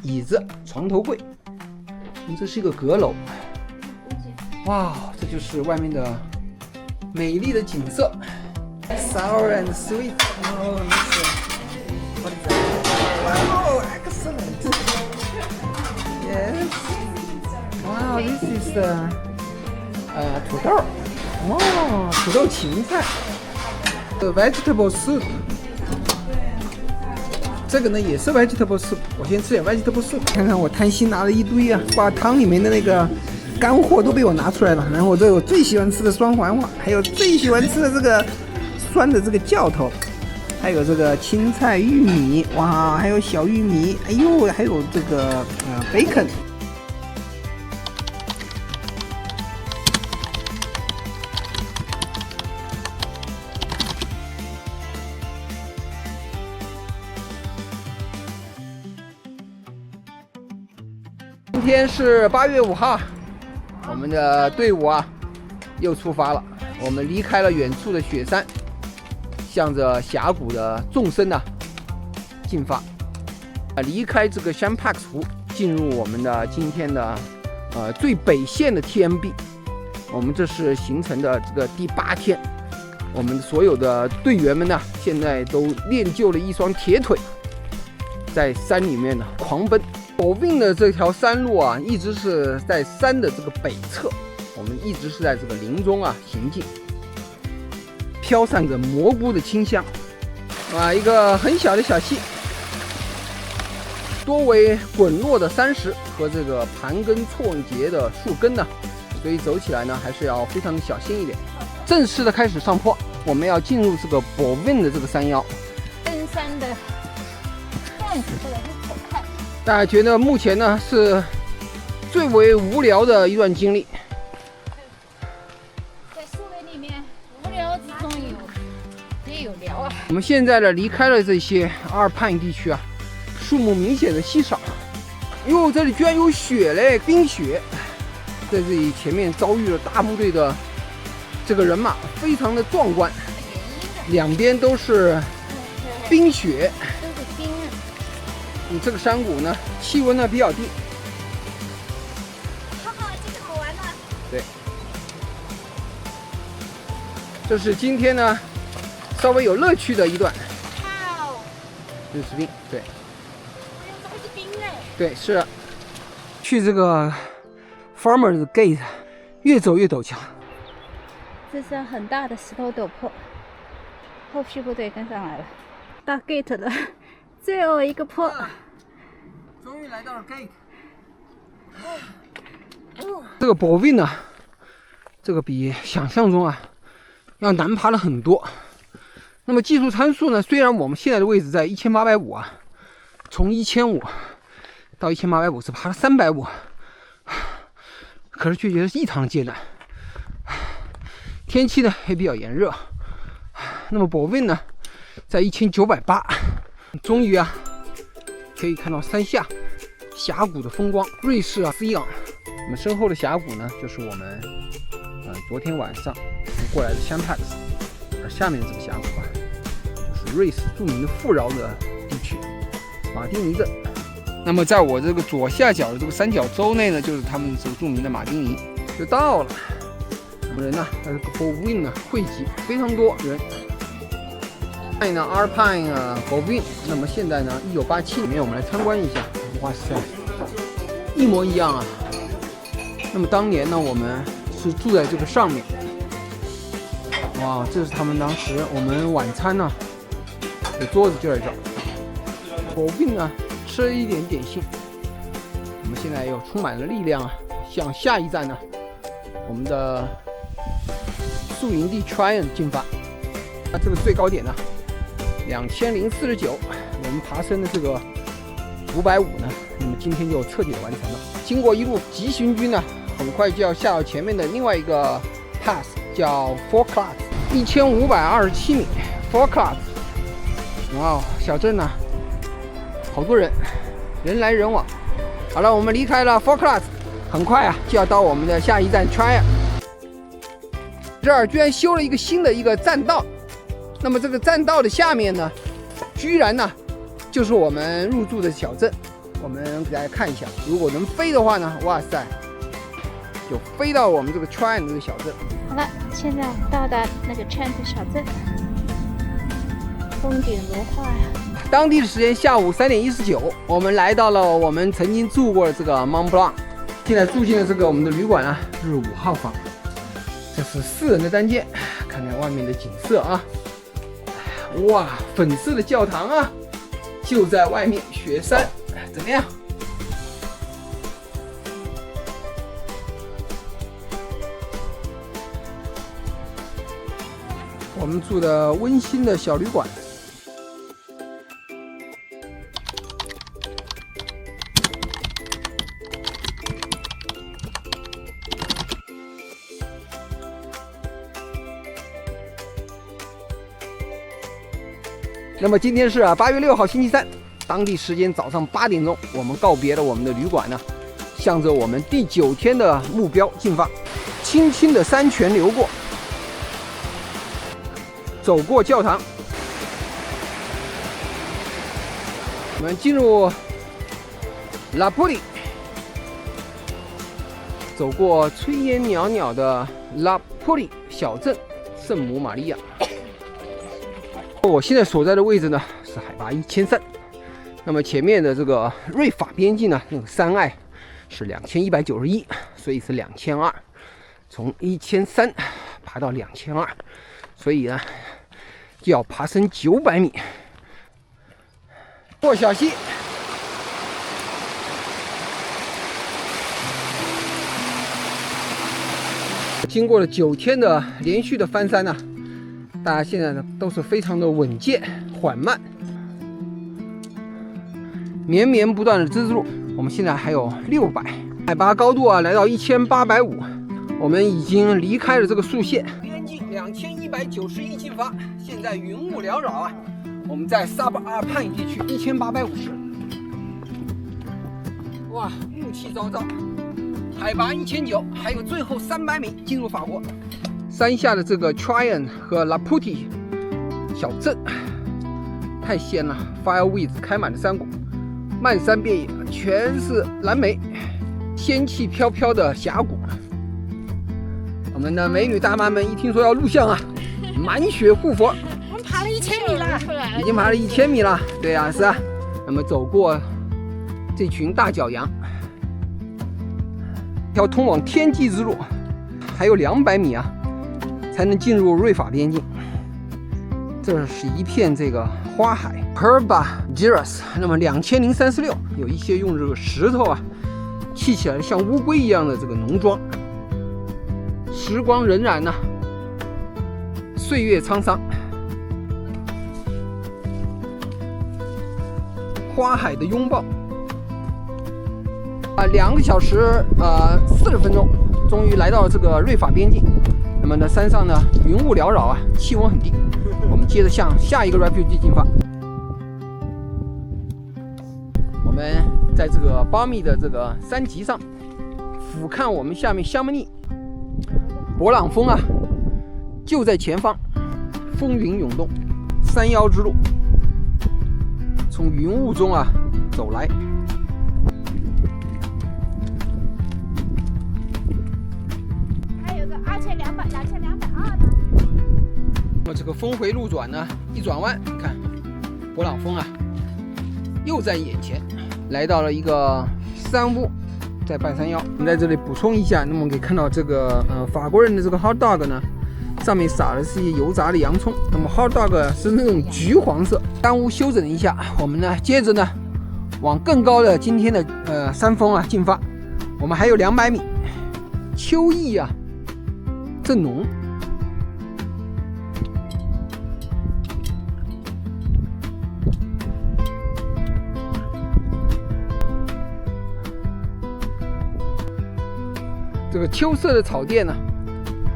椅子，床頭櫃。這是一個閣樓。哇，這就是外面的美麗的景色。Sour and sweet. Oh, what is that? Oh, excellent. Yes. Wow, this is the 土豆。哇，土豆芹菜。vegetable soup， 這個呢也是 vegetable soup。我先吃點 vegetable soup， 看看我貪心拿了一堆啊，把湯裡面的那個乾貨都被我拿出來了。然後这我最喜歡吃的酸黃瓜，還有最喜歡吃的這個酸的這個酵頭，還有這個青菜、玉米，哇，還有小玉米，哎呦，還有這個bacon。今天是8月5號，我们的队伍啊又出发了。我们离開了遠處的雪山，向着峽谷的縱深呢進發。離開這個香柏湖，進入我們的今天的最北線的 TMB。我們這是行程的這個第8天。我們所有的隊員們呢，現在都練就了一雙鐵腿，在山裡面呢狂奔。Bovine的這條山路啊，一直是在山的這個北側，我們一直是在這個林中啊行進，飄散着蘑菇的清香。一個很小的小溪，多為滾落的山石和這個盤根錯節的樹根呢，所以走起來呢還是要非常的小心一點。正式的開始上坡，我們要進入這個 Bovine 的這個山腰。登山的段子这个是可看。大家覺得目前呢是最為無聊的一段經歷。在樹林裡面，無聊之中也有聊啊。我們現在呢離開了這些阿爾派地區啊，樹木明顯的稀少。喲，這裡居然有雪嘞，冰雪！在這裡前面遭遇了大部隊的這個人馬，非常的壯觀，兩邊都是冰雪，都是冰啊。這個山谷呢，氣溫呢比較低。哈哈，這個好玩啊！對，這是今天呢稍微有樂趣的一段。靠！这是冰，對。哎呦，怎麼是冰嘞？對，是。去這個 Farmers Gate， 越走越陡峭。這是很大的石頭陡坡，後續部隊跟上來了。到 Gate 的最後一個坡，終於來到了 Gate。這個 Bovine 呢，這個比想象中啊要難爬了很多。那麼技術參數呢，雖然我們現在的位置在1850啊，從1500到1850只爬了350，可是卻覺得異常的艱難。天氣呢也比較炎熱。那麼 Bovine 呢，在1980，終於啊可以看到山下峽谷的風光。瑞士啊，斯昂。我們身後的峽谷呢，就是我們昨天晚上過來的香柏斯，而下面的這個峽谷啊，就是瑞士著名的富饒的地區馬丁尼鎮。那麼在我這個左下角的這個三角洲內呢，就是他們這個著名的馬丁尼，就到了。人呢，這個 Bovine 呢匯集非常多人。Alpine 啊 Bovine， 那麼現在呢，1987裡面我們來參觀一下，哇塞，一模一樣啊。那麼當年呢，我們是住在這個上面。哇，這是他們當時我們晚餐呢，的桌子就在這兒。Bovine 呢，吃了一點點心。我們現在又充滿了力量啊，向下一站呢，我們的宿營地 Tryon 進發。那這個最高點呢，2049，我們爬升的這個550呢，那麼今天就徹底的完成了。經過一路急行軍呢，很快就要下到前面的另外一個 pass， 叫 Four Clouds，1527米 Four Clouds。哇，小鎮呢，好多人，人來人往。好了，我們離開了 Four Clouds， 很快啊就要到我們的下一站 Tryon。這兒居然修了一個新的一個棧道，那麼這個棧道的下面呢，居然呢就是我們入住的小鎮。我們給大家看一下，如果能飛的話呢，哇塞，就飛到我們這個 Tryon 這個小鎮。好了，現在到達那個 Tryon 小鎮，風景如畫呀。當地的時間下午3點19，我們來到了我們曾經住過的這個 Mont Blanc， 現在住進了這個我們的旅館啊，是5號房，這是4人的單間。看看外面的景色啊，哇，粉色的教堂啊，就在外面，雪山。怎麼樣？我們住的溫馨的小旅館。那麼今天是8月6號星期三。當地時間早上8點鐘，我們告別了我們的旅館呢，向着我們第9天的目標进發，輕輕的山泉流過，走過教堂，我們進入拉普里，走過炊烟裊裊的拉普里小镇圣母瑪利亞。我现在所在的位置呢是海拔1300，那麼前面的這個瑞法邊境呢，那個山隘是2191，所以是2200，從1300爬到2200，所以呢就要爬升900米。过小溪，经過了9天的連續的翻山呢，大家現在呢都是非常的穩健緩慢，綿綿不斷的之路。我們現在還有600，海拔高度啊來到1850，我們已經離開了這個豎線邊境2191進發，現在雲霧繚繞啊。我們在沙巴阿爾潘地區1850，哇，霧氣昭昭，海拔1900，還有最後300米進入法國。山下的這個 Tryon 和 La Putti 小鎮太鮮了 ，Fireweeds 開滿了山谷，漫山遍野全是藍莓，仙氣飄飄的峽谷。我們的美女大媽們一聽說要錄像啊，滿血護佛。我們爬了1000米了，已經爬了1000米了。對啊，是啊。那麼走過這群大角羊，一條通往天際之路，還有200米啊，才能進入瑞法邊境。這是一片這個花海 Herba Giras， 那麼2036，有一些用這個石頭啊砌起來像烏龜一樣的這個農莊。時光荏苒呢，歲月滄桑。花海的擁抱，2個小時40分鐘，終於來到了這個瑞法邊境。那麼呢，山上呢雲霧繚繞啊，氣溫很低。我們接着向下一個 refuge 進發。我們在這個巴密的這個山脊上，俯瞰我們下面香榆尼勃朗峰啊，就在前方，風雲湧動，山腰之路。從雲霧中啊走來，還有個2200的。那麼這個峰回路轉呢，一轉彎，你看勃朗峰啊又在眼前，來到了一個山屋，在半山腰。我們在這裡補充一下，那麼我們可以看到這個法國人的這個 hot dog 呢，上面撒的是一些油炸的洋蔥，那麼 hot dog 是那種橘黃色。山屋休整一下，我們呢接着呢往更高的今天的山峰啊進發。我們還有200米，秋意啊正濃。这個秋色的草甸呢，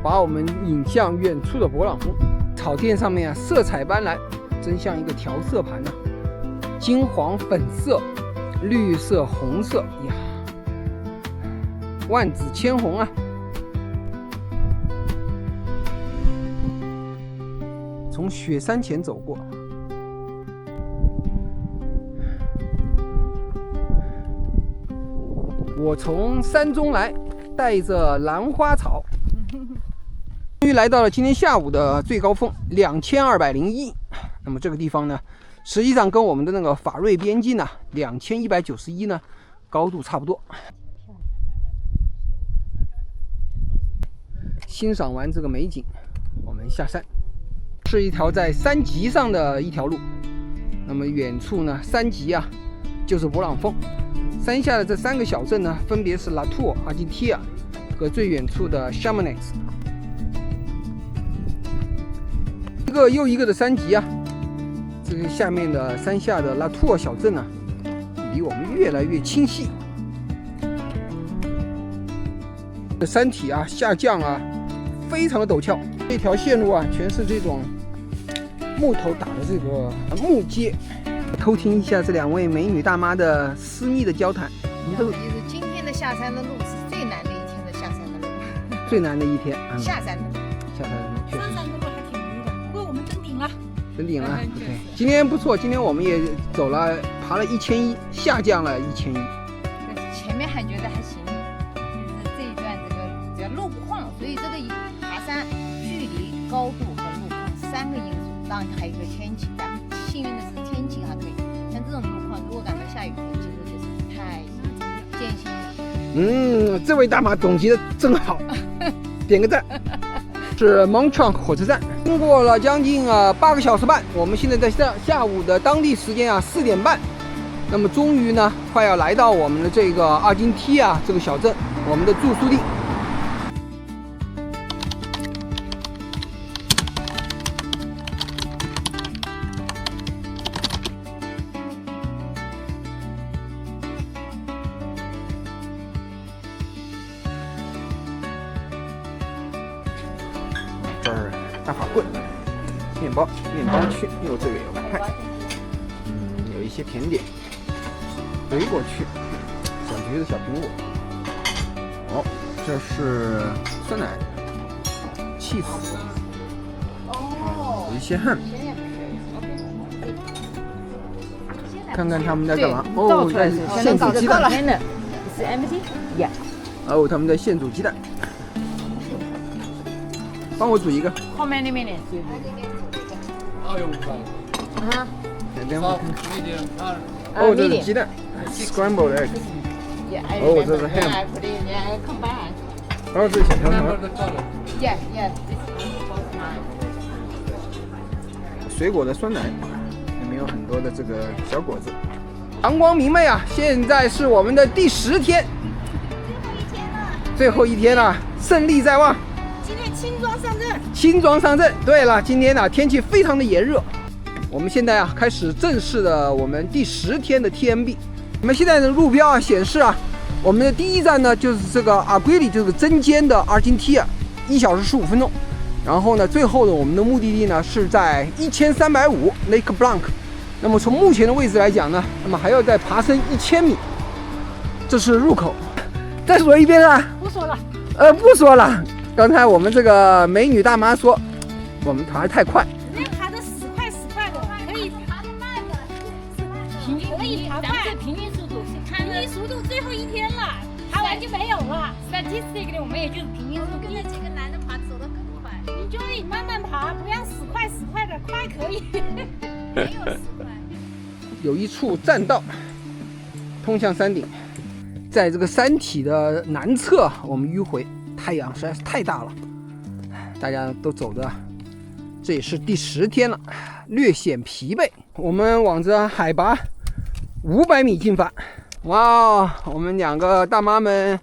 把我們引向遠處的勃朗峰。草甸上面啊，色彩斑斕，真像一個調色盤呢，金黃、粉色、綠色、紅色呀，萬紫千紅啊！從雪山前走過，我從山中來，帶着蘭花草。終於來到了今天下午的最高峰2201，那麼這個地方呢，實際上跟我們的那個法瑞邊境呢2191呢高度差不多。欣賞完這個美景，我們下山，是一條在山脊上的一條路。那麼遠處呢，山脊啊就是勃朗峰，山下的這3個小鎮呢，分別是拉圖爾、阿基提亞和最遠處的 Chamonix。一個又一個的山脊啊，這個下面的山下的拉圖爾小鎮呢，離我們越來越清晰。這山體啊下降啊，非常的陡峭。這條線路啊，全是這種木頭打的這個木階。偷聽一下這2位美女大媽的私密的交談。不好意思，今天的下山的路是最难的一天的下山的路。最难的一天，下山的路。下山的路，确实。上山的路还挺迷的，不过我们登顶了。登顶了 ，OK。今天不错，今天我们也走了，爬了1100，下降了1100。前面还觉得还行，就是这一段这个路况，所以这个爬山距离、高度和路况3个因素，当然还有一个天气。咱们幸运的是天气还可以，像这种路况，如果赶到下雨天，几乎就是太艰辛了。这位大妈总结的真好，点个赞。是蒙昌火车站，经过了将近8个小时半，我们现在在下午的当地时间4点半，那麼終於呢，快要來到我們的這個阿金梯啊這個小鎮，我們的住宿地。這兒大法棍、面包區，有這個有派，有一些甜點。水果區，小橘子、小蘋果。哦，這是酸奶、起司，有一些ham。看看他們在幹嘛？哦，在現煮雞蛋。是 empty？ Yeah。哦，他們在現煮雞蛋。幫我煮一個。How many minutes？ 哦，這是雞蛋 ，scrambled egg。哦，這是 ham。哦，這是小條條。水果的酸奶，裡面有很多的這個小果子。陽光明媚啊！現在是我們的第10天，最後一天了，勝利在望。今天輕裝上陣。輕裝上陣。對了，今天呢天氣非常的炎熱。我們現在啊開始正式的我們第10天的 TMB。我們現在的路標啊顯示啊，我們的第一站呢就是這個阿圭里，這個針尖的阿金梯啊，1小時15分鐘。然後呢，最後的我們的目的地呢是在1350 Lake Blanc。那麼從目前的位置來講呢，那麼還要再爬升1000米。這是入口。再說一遍啊？不說了。不說了。剛才我們這個美女大媽說，我們爬得太快。爬得死快的，可以爬得慢的，可以爬快。平均速度，最後一天了，爬完就沒有了。Statistically， 我們也就是平均速度。跟那幾個男的爬走得更快。你就慢慢爬，不要死快的，快可以。沒有死快。有一處棧道通向山頂，在這個山體的南側，我們迂回。太陽實在是太大了，大家都走的，這也是第10天了，略顯疲憊。我們往着海拔500米進發。哇，我們兩個大媽們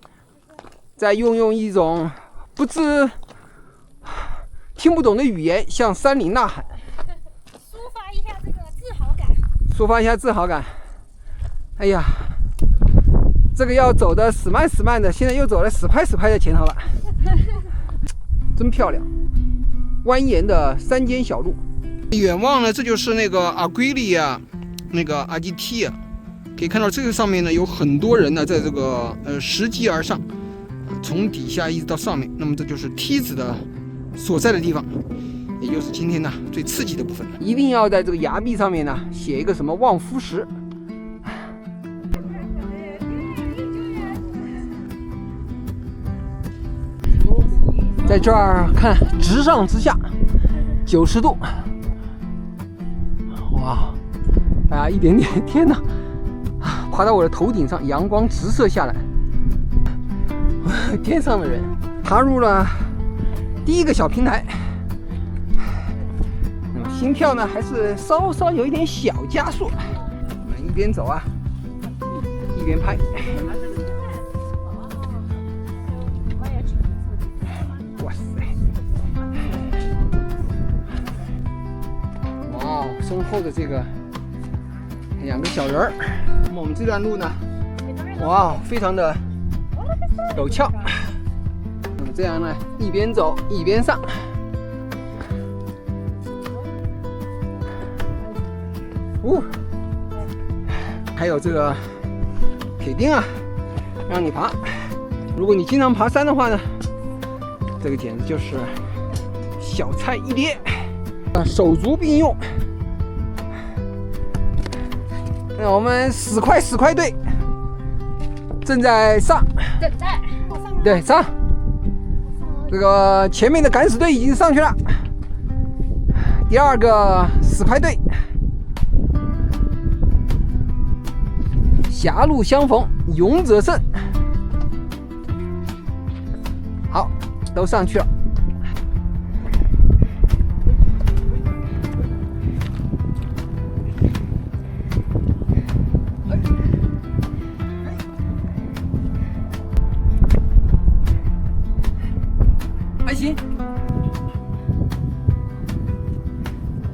在用一種不知聽不懂的語言向山林吶喊，抒發一下這個自豪感。抒發一下自豪感。哎呀。這個要走的死慢的，現在又走了死快的前頭了，真漂亮，蜿蜒的山間小路。遠望呢，這就是那個阿圭里啊，那個阿基梯啊，可以看到這個上面呢有很多人呢，在這個拾級而上，從底下一直到上面。那麼這就是梯子的所在的地方，也就是今天呢最刺激的部分。一定要在這個崖壁上面呢寫一個什麼望夫石。在這兒看直上直下90度，哇！哎呀，一點點，天哪！爬到我的頭頂上，陽光直射下來，天上的人爬入了第一個小平台，那麼心跳呢還是稍稍有一點小加速。我們一邊走啊，一邊拍。身後的這個2個小人兒，那麼我們這段路呢，哇，非常的陡峭。那麼這樣呢，一邊走一邊上。還有這個鐵釘啊，讓你爬。如果你經常爬山的話呢，這個簡直就是小菜一碟，手足並用。那我們死快队正在上，对，上。这個前面的敢死隊已經上去了，第二個死快隊。狹路相逢勇者勝。好，都上去了。还行。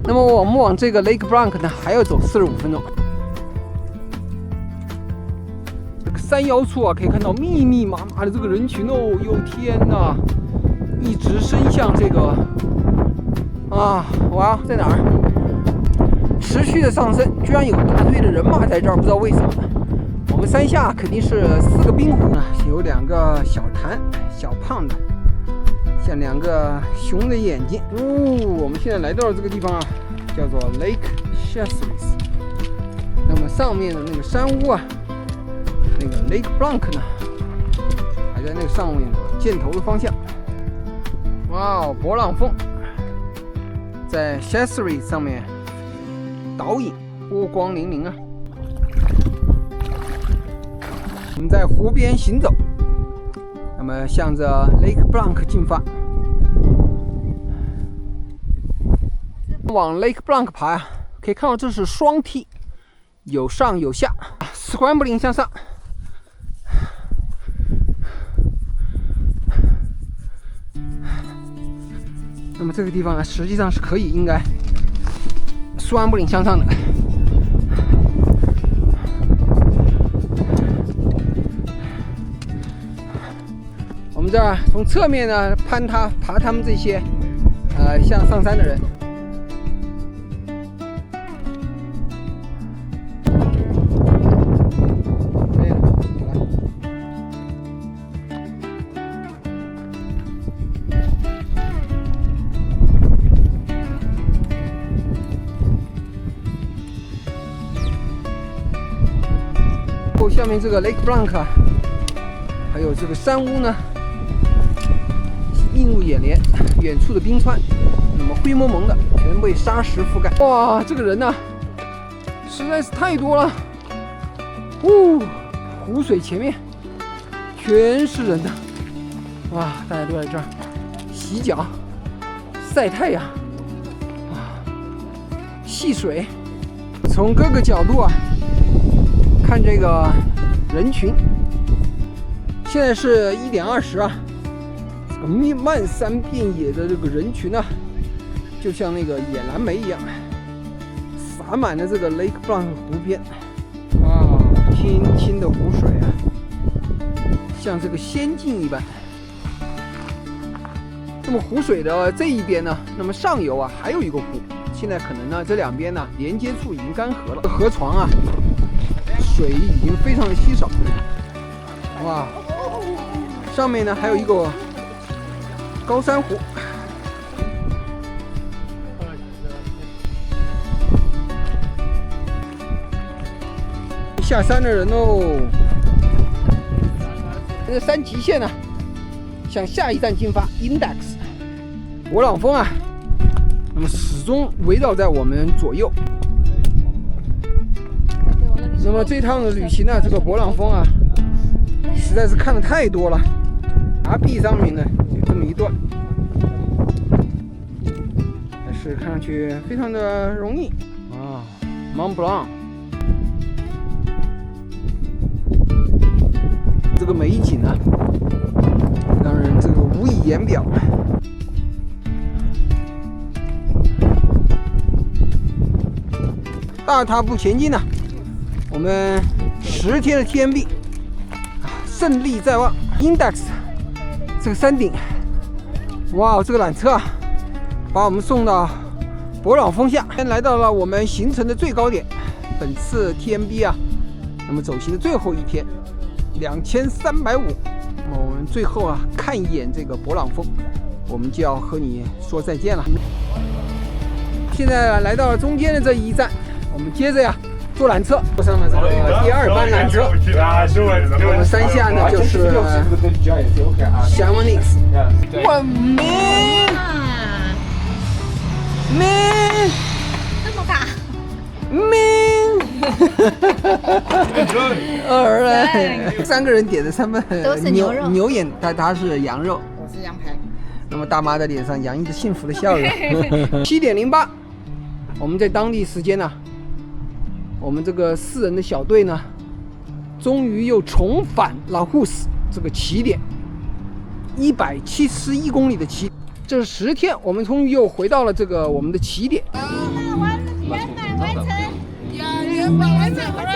那麼我們往這個 Lake Blanc 呢，還要走45分鐘。山腰處啊，可以看到密密麻麻的這個人群哦，喲天哪！一直伸向這個哇，在哪兒？持續的上升，居然有一大堆的人馬在這兒，不知道為什麼。我們山下肯定是4個冰湖呢，有2個小潭，小胖的，像2個熊的眼睛。我們现在來到了這個地方啊，叫做 Lake Chasseris。那麼上面的那個山屋啊。那個 Lake Blanc 呢，還在那個上面的箭頭的方向。哇哦，勃朗峰在 Chasseris 上面倒影，波光粼粼啊！我們在湖邊行走，那麼向着 Lake Blanc 進發。往 Lake Blanc 爬呀，可以看到這是雙梯，有上有下，scrambling 向上。那麼這個地方呢，實際上是可以應該scrambling向上的。我們这兒從側面呢爬他們這些像上山的人。下面这個 Lake Blanc 還有這個山屋呢，映入眼簾。遠處的冰川，那麼灰蒙蒙的，全被沙石覆蓋。哇，這個人呢，實在是太多了。湖水前面全是人的。哇，大家都在這兒洗腳、曬太陽，戲水。從各個角度啊。看這個人群，現在是1點20啊，這個漫山遍野的這個人群啊，就像那個野藍莓一樣，灑滿了這個 Lake Blanc 湖邊。哇，清清的湖水啊，像這個仙境一般。那麼湖水的這一邊呢，那麼上游啊還有一個湖，現在可能呢這兩邊呢連接處已經乾涸了，河床啊。水已經非常的稀少，哇！上面呢還有一個高山湖，下山的人哦，这山极限呢，向下一站进发 ，Index， 勃朗峰啊，那麼始終圍繞在我們左右。那麼這趟的旅行呢，這個勃朗峰啊，實在是看得太多了。崖壁上面呢有這麼一段，但是看上去非常的容易啊。Mont Blanc， 這個美景呢，讓人這個無以言表。大踏步前進呢。我們10天的 TMB 勝利在望。Index 這個山頂，哇，這個纜車啊，把我們送到勃朗峰下，先來到了我們行程的最高點。本次 TMB 啊，那麼走行的最後一天， 2350。那麼我們最后啊，看一眼这个勃朗峰，我们就要和你说再见了。现在来到了中间的这一站，我们接着呀坐缆车，坐上了这个第2班缆车。我们山下呢就是 Chamonix。我这么大。3个人点的3份都是牛肉牛眼，它是羊肉。我是羊排。那么大妈的脸上洋溢着幸福的笑容。7:08，我们在当地时间呢，我们这个4人的小队呢，终于又重返拉胡斯这个起点，171公里的起点。这是10天，我们终于又回到了这个我们的起点。圆满完成，200完成。